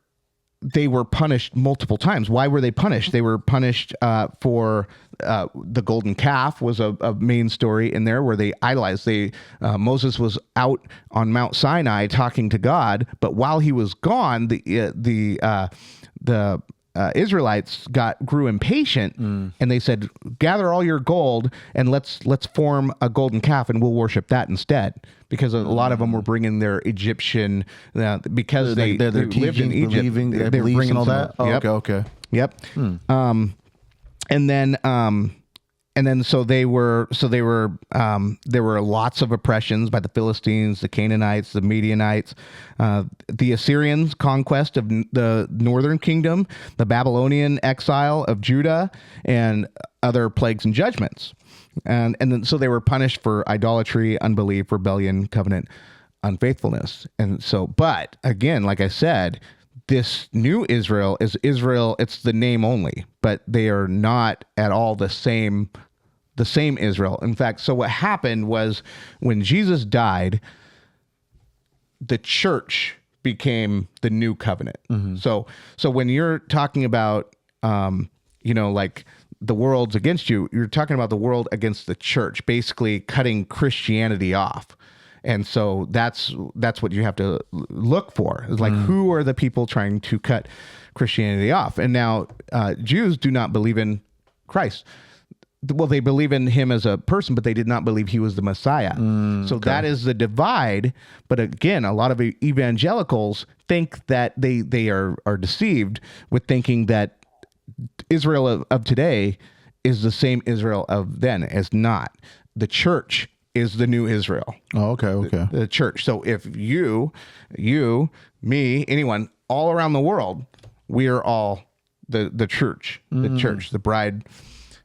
punished multiple times. Why were they punished? They were punished for the golden calf was a main story in there where they idolized. Moses was out on Mount Sinai talking to God, but while he was gone, the Israelites grew impatient, and they said, "Gather all your gold and let's form a golden calf, and we'll worship that instead." Because a lot of them were bringing their Egyptian, because they lived in Egypt, they were bringing all that. Oh, yep. Okay. Yep. And then so there were lots of oppressions by the Philistines, the Canaanites, the Midianites, the Assyrians' conquest of the northern kingdom, the Babylonian exile of Judah, and other plagues and judgments. And then so they were punished for idolatry, unbelief, rebellion, covenant unfaithfulness. And so, but again, like I said, this new Israel is Israel. It's the name only, but they are not at all the same Israel. In fact, so what happened was when Jesus died, the church became the new covenant. So when you're talking about, like the world's against you, you're talking about the world against the church, basically cutting Christianity off. And so that's what you have to look for. It's like, who are the people trying to cut Christianity off? And now Jews do not believe in Christ. Well, they believe in him as a person, but they did not believe he was the Messiah. So that is the divide. But again, a lot of evangelicals think that they are deceived with thinking that Israel of today is the same Israel of then. As not. The church is the new Israel. Oh, okay. The church. So if you, me, anyone, all around the world, we are all the church, the bride,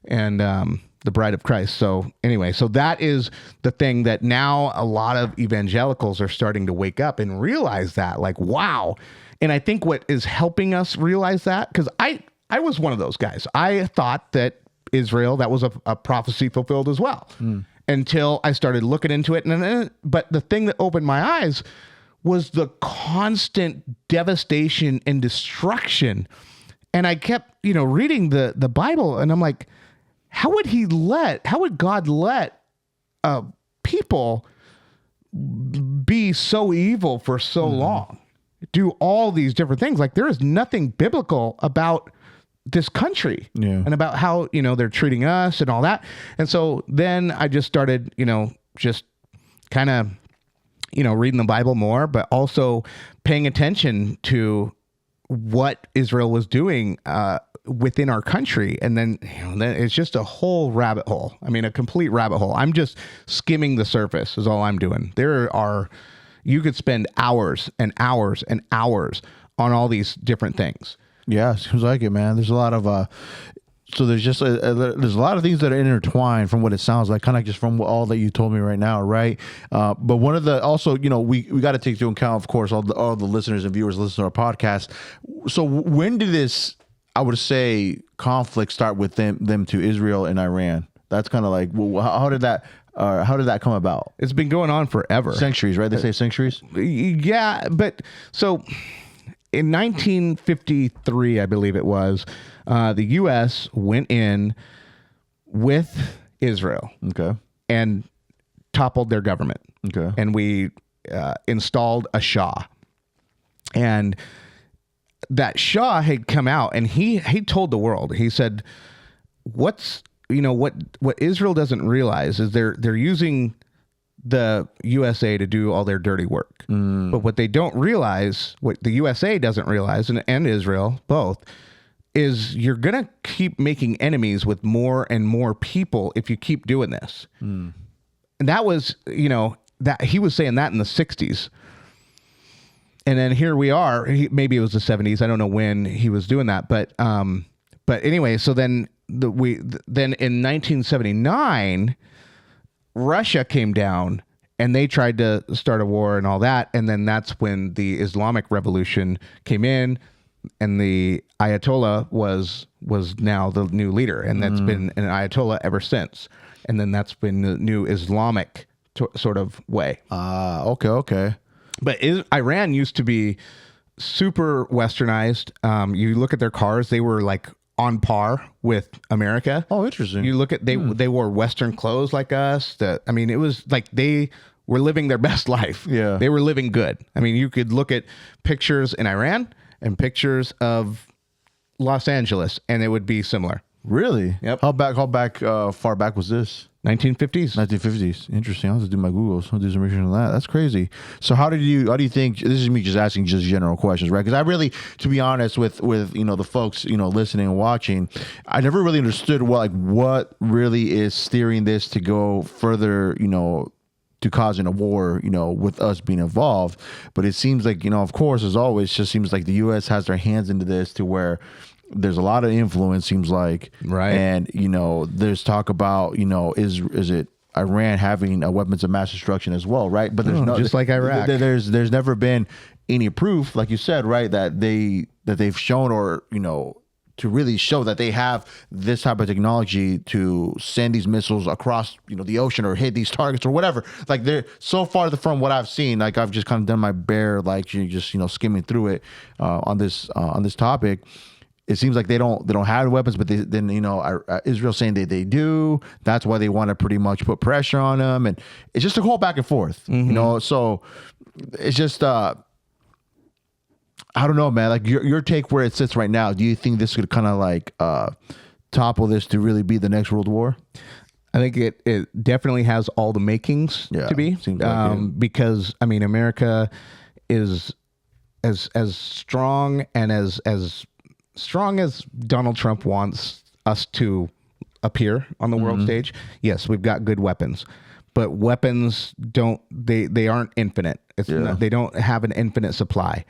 and the bride of Christ. So anyway, so that is the thing that now a lot of evangelicals are starting to wake up and realize that, like, wow. And I think what is helping us realize that, because I was one of those guys. I thought that Israel, that was a prophecy fulfilled as well. Until I started looking into it. But the thing that opened my eyes was the constant devastation and destruction. And I kept, reading the Bible, and I'm like, how would God let people be so evil for so long? Do all these different things? Like, there is nothing biblical about this country and about how, they're treating us and all that. And so then I just started, just kind of, reading the Bible more, but also paying attention to what Israel was doing within our country. And then, then it's just a whole rabbit hole. I mean, a complete rabbit hole. I'm just skimming the surface is all I'm doing. You could spend hours and hours and hours on all these different things. Yeah, seems like it, man. There's a lot of so there's just there's a lot of things that are intertwined from what it sounds like, kind of just from all that you told me right now, right? But one of the also, we got to take into account, of course, all the listeners and viewers listen to our podcast. So when did this, I would say, conflict start with them to Israel and Iran? That's kind of like, well, how did that come about? It's been going on forever, centuries, right? They say centuries. Yeah, but so. In 1953, I believe it was, the U.S. went in with Israel, and toppled their government, and we installed a Shah, and that Shah had come out, and he told the world, he said, what Israel doesn't realize is they're using the USA to do all their dirty work. But what they don't realize, what the USA doesn't realize, and Israel both, is you're going to keep making enemies with more and more people if you keep doing this. And that was, that he was saying that in the 60s. And then here we are. Maybe it was the 70s. I don't know when he was doing that, but anyway. So then then in 1979, Russia came down and they tried to start a war and all that. And then that's when the Islamic Revolution came in, and the Ayatollah was now the new leader, and that's been an Ayatollah ever since. And then that's been the new Islamic sort of way. Okay. But Iran used to be super westernized. You look at their cars; they were like on par with America. Oh, interesting. You look at they wore Western clothes like us. It was like they were living their best life. Yeah, they were living good. I mean, you could look at pictures in Iran and pictures of Los Angeles, and it would be similar. Really? Yep. How far back was this? 1950s. 1950s. Interesting. I'll have to do my Googles. I'll do some research on that. That's crazy. So how do you think, this is me just asking just general questions, right? Because I really, to be honest with the folks, listening and watching, I never really understood what really is steering this to go further, to causing a war, with us being involved. But it seems like, of course, as always, just seems like the U.S. has their hands into this to where there's a lot of influence, seems like. Right. And, there's talk about, is it Iran having weapons of mass destruction as well, right? But there's just like Iraq. There's never been any proof, like you said, right, that they've shown or, to really show that they have this type of technology to send these missiles across, the ocean or hit these targets or whatever. Like, they're so far from what I've seen. Like, I've just kind of done my bare, skimming through it on this topic. It seems like they don't have weapons, but Israel saying they do. That's why they want to pretty much put pressure on them, and it's just a whole back and forth. So it's just I don't know, man. Like your take where it sits right now. Do you think this could kind of topple this to really be the next world war? I think it definitely has all the makings to be. Seems like because America is as strong and as strong as Donald Trump wants us to appear on the world stage. Yes, we've got good weapons, but weapons they aren't infinite. They don't have an infinite supply.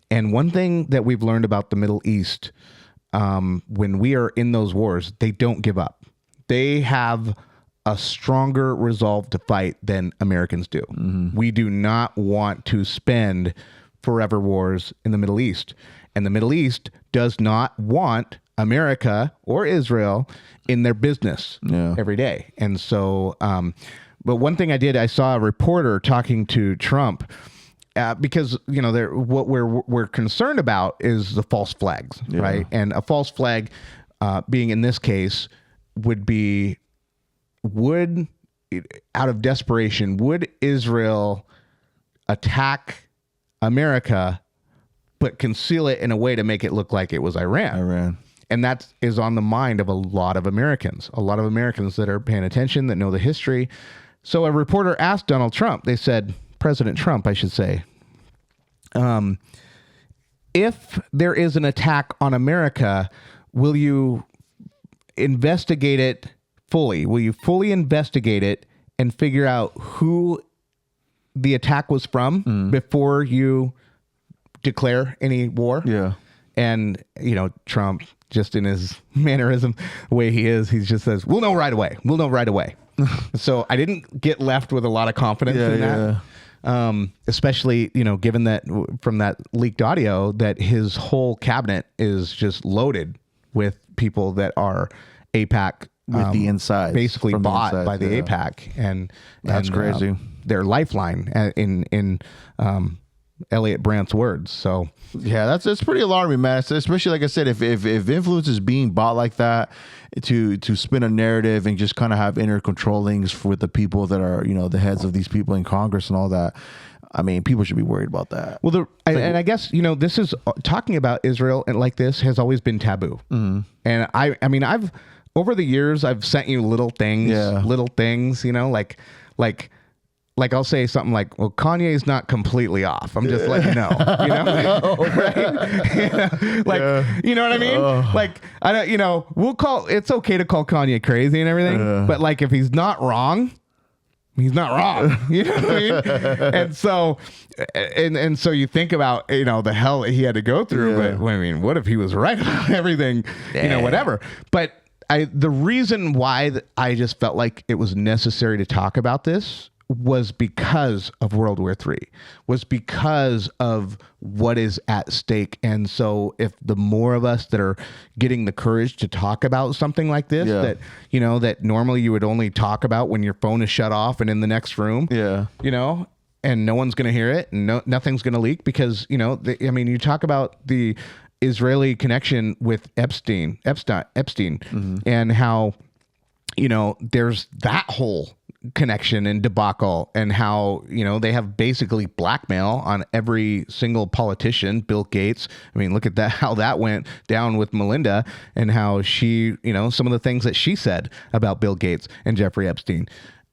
And one thing that we've learned about the Middle East, when we are in those wars, they don't give up. They have a stronger resolve to fight than Americans do. We do not want to spend forever wars in the Middle East. And the Middle East does not want America or Israel in their business every day. And so, but one thing I saw a reporter talking to Trump, because what we're concerned about is the false flags, right? And a false flag, being in this case, would out of desperation, would Israel attack America, but conceal it in a way to make it look like it was Iran. And that is on the mind of a lot of Americans that are paying attention, that know the history. So a reporter asked Donald Trump, they said, President Trump, I should say, if there is an attack on America, will you investigate it fully? Will you fully investigate it and figure out who the attack was from before you declare any war? Yeah. And, Trump, just in his mannerism, the way he is, he just says, we'll know right away. So I didn't get left with a lot of confidence in that. Especially, given that from that leaked audio that his whole cabinet is just loaded with people that are AIPAC, with the inside, basically bought by the AIPAC, and that's crazy. Their lifeline in Elliot Brandt's words. So yeah, it's pretty alarming, man. Especially, like I said, if influence is being bought like that to spin a narrative and just kind of have inner controllings with the people that are, the heads of these people in Congress and all that. I mean, people should be worried about that. Well, I guess, this is talking about Israel and like this has always been taboo. And I've over the years, I've sent you little things, like I'll say something like, well, Kanye's not completely off. I'm just letting you know, right? You know what I mean? Like, I don't, it's okay to call Kanye crazy and everything, but like, if he's not wrong, he's not wrong. You know what I mean? And so, and so you think about, the hell he had to go through, but I mean, what if he was right about everything, whatever. But the reason why I just felt like it was necessary to talk about this was because of World War III, was because of what is at stake. And so if the more of us that are getting the courage to talk about something like this, that, that normally you would only talk about when your phone is shut off and in the next room, and no one's going to hear it and nothing's going to leak because, you talk about the Israeli connection with Epstein, and how, there's that whole connection and debacle, and how they have basically blackmail on every single politician. Bill Gates, I mean, look at that, how that went down with Melinda, and how she, some of the things that she said about Bill Gates and Jeffrey Epstein,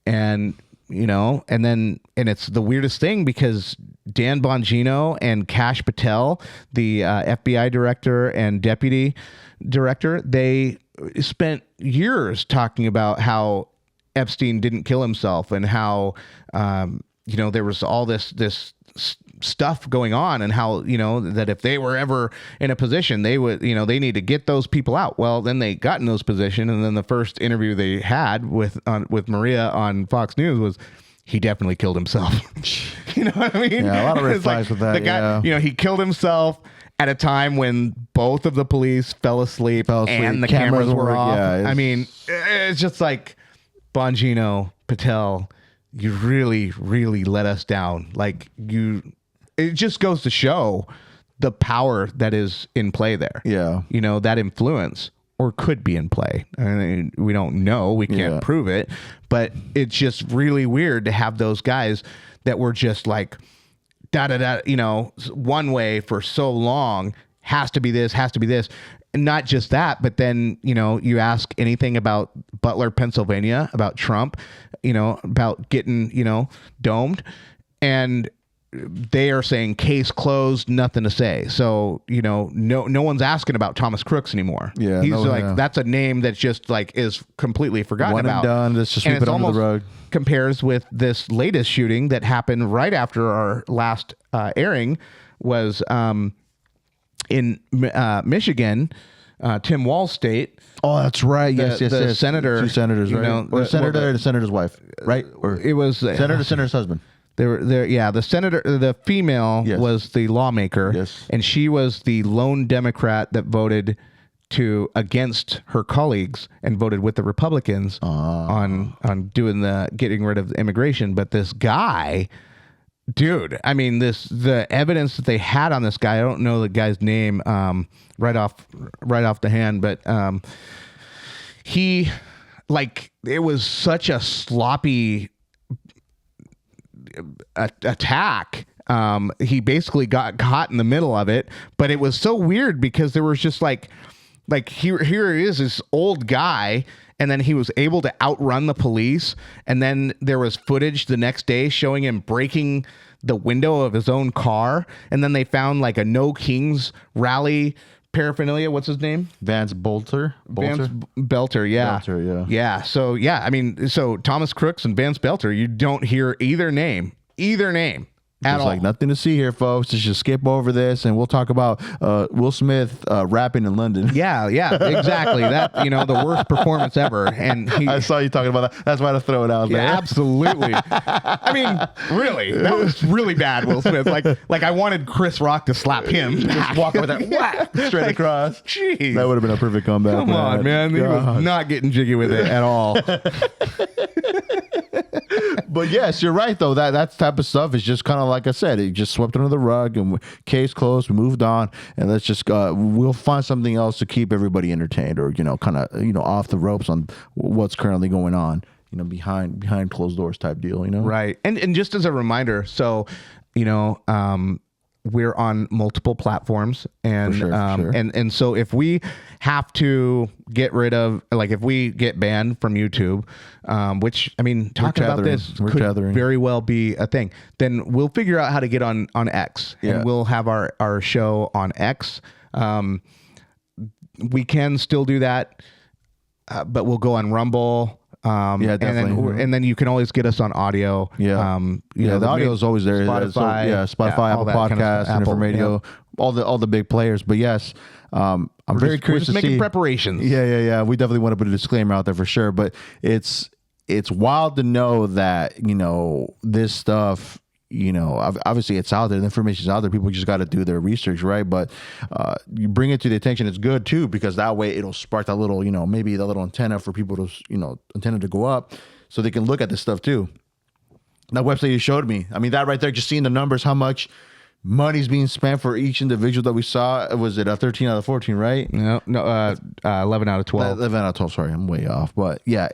and and it's the weirdest thing because Dan Bongino and Kash Patel, the FBI director and deputy director, they spent years talking about how Epstein didn't kill himself, and how there was all this stuff going on, and how that if they were ever in a position, they would they need to get those people out. Well, then they got in those positions, and then the first interview they had with Maria on Fox News was, he definitely killed himself. You know what I mean? Yeah, a lot of red flags with that. The guy, he killed himself at a time when both of the police fell asleep and the cameras were off. Yeah, I mean, it's just like, Bongino, Patel, you really, really let us down. Like, it just goes to show the power that is in play there. Yeah. That influence, or could be in play. I mean, we don't know. We can't prove it. But it's just really weird to have those guys that were just like, one way for so long, has to be this, has to be this. And not just that, but then, you ask anything about Butler, Pennsylvania, about Trump, about getting, domed, and they are saying case closed, nothing to say. So, no one's asking about Thomas Crooks anymore. Yeah. He's that's a name that just like is completely forgotten about. One and done. Let's just sweep it under the rug. Compares with this latest shooting that happened right after our last airing was, in Michigan, Tim Walz State. Oh, that's right. Yes. Senator. Two senators, right? Or senator and the senator's wife, right? Or it was senator's husband. They were there. Yeah, the senator, the female was the lawmaker, and she was the lone Democrat that voted against her colleagues and voted with the Republicans on doing getting rid of the immigration. But this guy, dude, I mean, the evidence that they had on this guy, I don't know the guy's name right off the hand, but he, like, it was such a sloppy attack. He basically got caught in the middle of it, but it was so weird because there was just like here he is, this old guy, and then he was able to outrun the police, and then there was footage the next day showing him breaking the window of his own car, and then they found like a No Kings rally paraphernalia. What's his name? Vance Belter. Vance Belter, yeah. Belter, yeah. Yeah, so yeah, I mean, so Thomas Crooks and Vance Belter, you don't hear either name at all. Like, nothing to see here, folks. Just skip over this, and we'll talk about Will Smith rapping in London. Yeah, exactly. That, the worst performance ever. And I saw you talking about that. That's why I throw it out there. Yeah, absolutely. I mean, really, that was really bad, Will Smith. Like I wanted Chris Rock to slap him. Just walk over there, whack, straight across. Jeez. That would have been a perfect comeback. Come on, man. He was not getting jiggy with it at all. But yes, you're right, though. That type of stuff is just kind of, like I said, it just swept under the rug, and case closed, we moved on, and let's just we'll find something else to keep everybody entertained, or kind of off the ropes on what's currently going on, behind closed doors type deal, Right. And just as a reminder, so we're on multiple platforms, and sure. and so if we have to get rid of, like, if we get banned from YouTube, which, I mean, talking about this could very well be a thing, then we'll figure out how to get on X, and we'll have our show on X. We can still do that, but we'll go on Rumble. Yeah, definitely. And then you can always get us on audio. Yeah. The audio is always there. Spotify, Spotify, Apple Podcasts, Apple Radio, all the big players. But yes, I'm very curious to see. Making preparations. Yeah. We definitely want to put a disclaimer out there for sure. But it's wild to know that, this stuff, obviously it's out there. The information's out there. People just got to do their research, right? But you bring it to the attention. It's good too, because that way it'll spark that little, maybe the little antenna for people to, antenna to go up so they can look at this stuff too. That website you showed me, I mean, that right there, just seeing the numbers, how much money's being spent for each individual that we saw. Was it a 13 out of 14, right? No, 11 out of 12. 11 out of 12. Sorry, I'm way off. But yeah,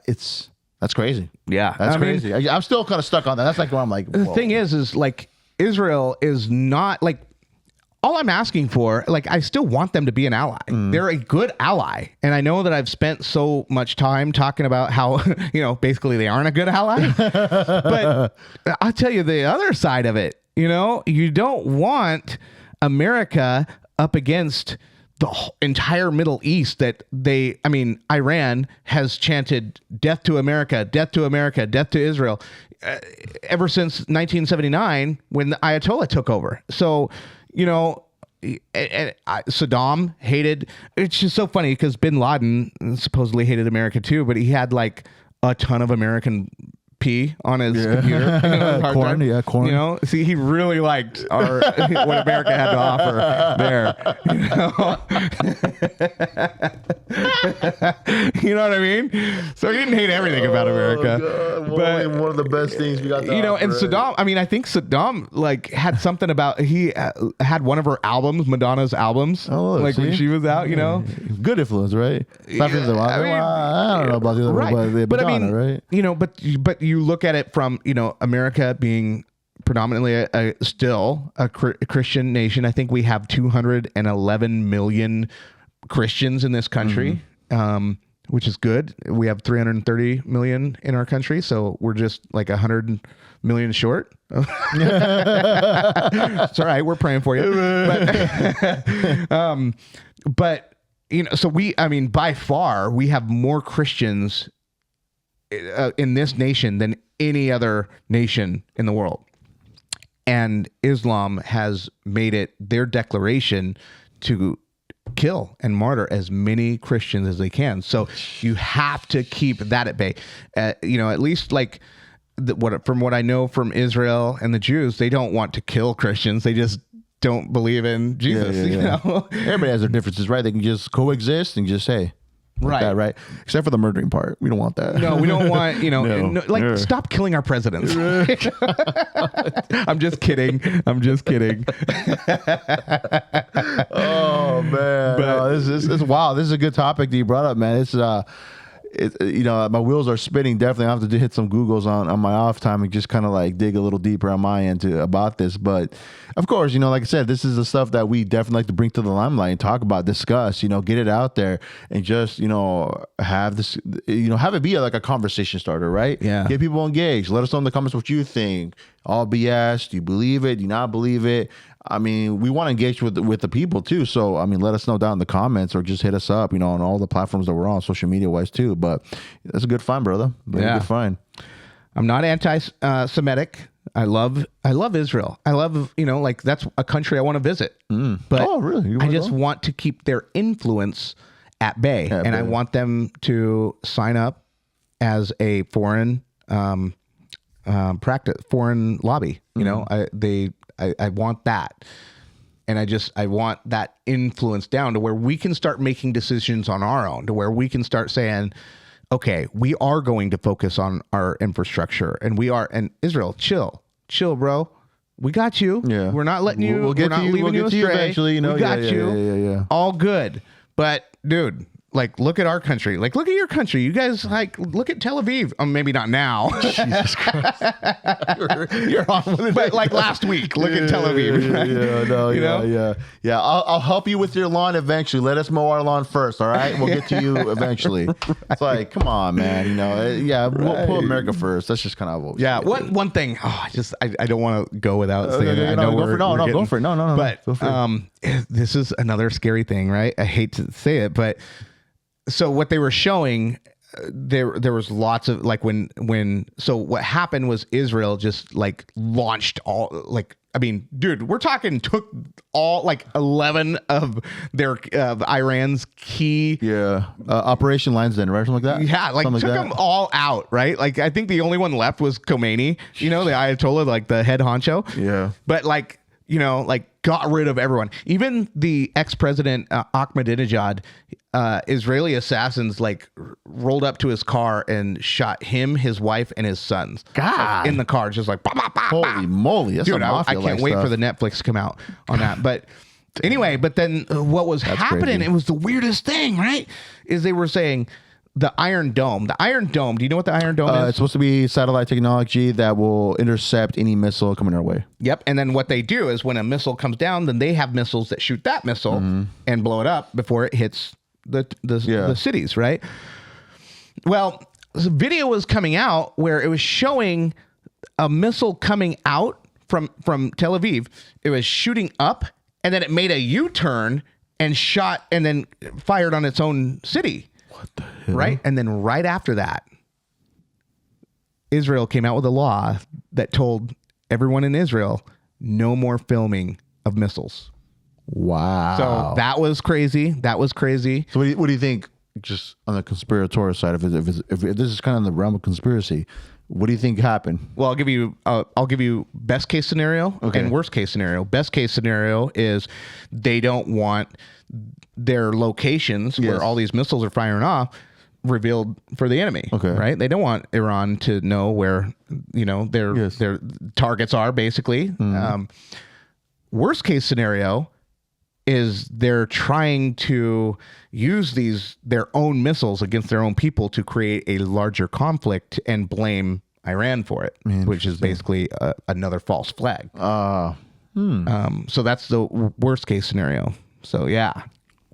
that's crazy. Yeah, that's crazy. I'm still kind of stuck on that. That's like where I'm like, whoa. The thing is like Israel is not like, all I'm asking for, like, I still want them to be an ally. They're a good ally. And I know that I've spent so much time talking about how, basically they aren't a good ally. But I'll tell you the other side of it. You don't want America up against the entire Middle East that Iran has chanted death to America, death to America, death to Israel ever since 1979 when the Ayatollah took over. So, Saddam hated, it's just so funny because bin Laden supposedly hated America too, but he had like a ton of American pee on his computer. Hard corn. See, he really liked what America had to offer there. You know what I mean? So he didn't hate everything about America. But one of the best things we got to offer, and Saddam, I think Saddam like had something about, he had one of her albums, Madonna's albums, when she was out, Good influence, right? I don't know about the other one, but Madonna, right? But you look at it from, America being predominantly still a Christian nation. I think we have 211 million Christians in this country, which is good. We have 330 million in our country, so we're just like 100 million short. It's all right. We're praying for you. But so by far we have more Christians in this nation than any other nation in the world. And Islam has made it their declaration to kill and martyr as many Christians as they can. So you have to keep that at bay. At least like from what I know from Israel and the Jews, they don't want to kill Christians. They just don't believe in Jesus. Everybody has their differences, right? They can just coexist and just say, right. That, right. Except for the murdering part. We don't want that. No, we don't want, stop killing our presidents. I'm just kidding. Oh, man. This is wild. This is a good topic that you brought up, man. My wheels are spinning. Definitely, I have to hit some Googles on my off time and just kind of like dig a little deeper on my end about this. But of course, like I said, this is the stuff that we definitely like to bring to the limelight and talk about, discuss. Get it out there and just have this. Have it be like a conversation starter, right? Yeah. Get people engaged. Let us know in the comments what you think. All BS. Do you believe it? Do you not believe it? We want to engage with the people too. So, let us know down in the comments or just hit us up, on all the platforms that we're on, social media wise too. But that's a good find, brother. Good find. I'm not anti-Semitic. I love Israel. I love, that's a country I want to visit. But really? I just want to keep their influence at bay. I want them to sign up as a foreign foreign lobby. I want that. And I want that influence down to where we can start making decisions on our own, to where we can start saying, okay, we are going to focus on our infrastructure and Israel, chill, bro. We got you. Yeah. We're not letting you, we'll get we're not to you. leaving We'll you get to you astray. eventually, We got you. Yeah. All good. But dude, like, look at our country. Like, look at your country. You guys, like, look at Tel Aviv. Maybe not now. Jesus Christ. You're on with it. But like last week, look at Tel Aviv. Right? Yeah. I'll help you with your lawn eventually. Let us mow our lawn first, all right? We'll get to you eventually. Right. It's like, come on, man. We'll put America first. That's just kind of what we do. One thing. I don't want to go without saying it. Go for it. No. But this is another scary thing, right? I hate to say it, but so what they were showing, there was lots of like when so what happened was Israel just like launched all like I mean, dude, we're talking took all like 11 of their Iran's key operation lines then, right? Something like that. Yeah, like Something took like them all out, right? Like I think the only one left was Khomeini, you know, the Ayatollah, like the head honcho. Yeah. But like, you know, like got rid of everyone. Even the ex-president Ahmadinejad, Israeli assassins like rolled up to his car and shot him, his wife, and his sons. God. In the car, just like bah, bah, bah, bah. Holy moly! That's Dude, I can't wait stuff. for the Netflix to come out on that. But anyway, but then what was happening? Crazy. It was the weirdest thing, right? Is they were saying the Iron Dome. The Iron Dome. Do you know what the Iron Dome is? It's supposed to be satellite technology that will intercept any missile coming our way. Yep. And then what they do is when a missile comes down, then they have missiles that shoot that missile and blow it up before it hits the cities, right? Well, the video was coming out where it was showing a missile coming out from Tel Aviv. It was shooting up, and then it made a U-turn and shot and then fired on its own city. What the hell? Right? And then right after that, Israel came out with a law that told everyone in Israel no more filming of missiles. Wow. So that was crazy. That was crazy. So what do you think? Just on the conspiratorial side, if this is kind of in the realm of conspiracy, what do you think happened? Well, I'll give you best case scenario and worst case scenario. Best case scenario is they don't want their locations where all these missiles are firing off revealed for the enemy. Okay. Right? They don't want Iran to know where, you know, their targets are basically. Worst case scenario is they're trying to use their own missiles against their own people to create a larger conflict and blame Iran for it, which is basically another false flag. So that's the worst case scenario. So yeah.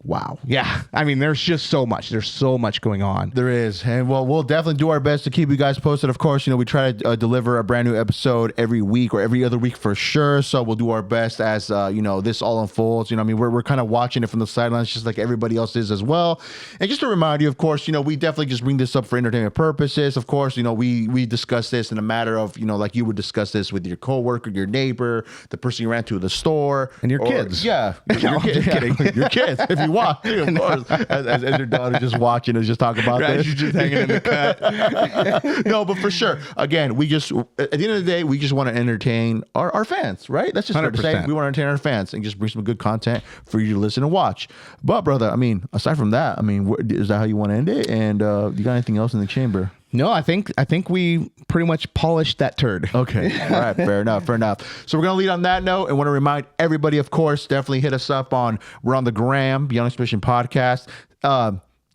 Wow. Yeah. I mean, there's just so much. There's so much going on. There is. And well, we'll definitely do our best to keep you guys posted. Of course, you know, we try to deliver a brand new episode every week or every other week for sure. So we'll do our best as, you know, this all unfolds. You know, I mean, we're kind of watching it from the sidelines just like everybody else is as well. And just to remind you, of course, you know, we definitely just bring this up for entertainment purposes. Of course, you know, we discuss this in a matter of, you know, like you would discuss this with your coworker, your neighbor, the person you ran to the store. And your kids. Yeah. Your kids. Your kids, if you want. Of course, as your daughter just watching us just talk about this. She's just hanging in the cut. No, but for sure. Again, we just, at the end of the day, we just want to entertain our fans, right? That's just fair to say. We want to entertain our fans and just bring some good content for you to listen and watch. But, brother, I mean, aside from that, I mean, is that how you want to end it? And you got anything else in the chamber? No, I think we pretty much polished that turd. Okay. All right. Fair enough. So we're going to lead on that note and want to remind everybody, of course, definitely hit us up we're on the gram, Beyond Expression Podcast.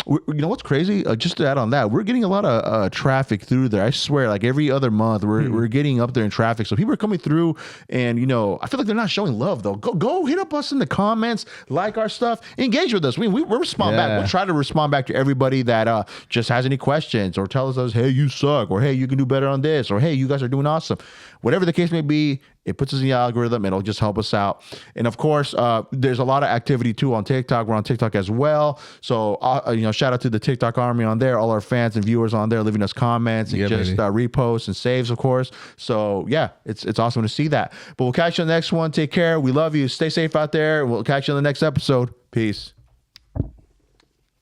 You know what's crazy? Just to add on that, we're getting a lot of traffic through there. I swear, like every other month, we're getting up there in traffic. So people are coming through, and you know, I feel like they're not showing love though. Go hit up us in the comments, like our stuff, engage with us. We respond back. We'll try to respond back to everybody that just has any questions or tells us, hey, you suck, or hey, you can do better on this, or hey, you guys are doing awesome. Whatever the case may be, it puts us in the algorithm. It'll just help us out. And of course, there's a lot of activity too on TikTok. We're on TikTok as well. So, you know, shout out to the TikTok army on there, all our fans and viewers on there, leaving us comments and reposts and saves, of course. So yeah, it's awesome to see that. But we'll catch you on the next one. Take care. We love you. Stay safe out there. We'll catch you on the next episode. Peace.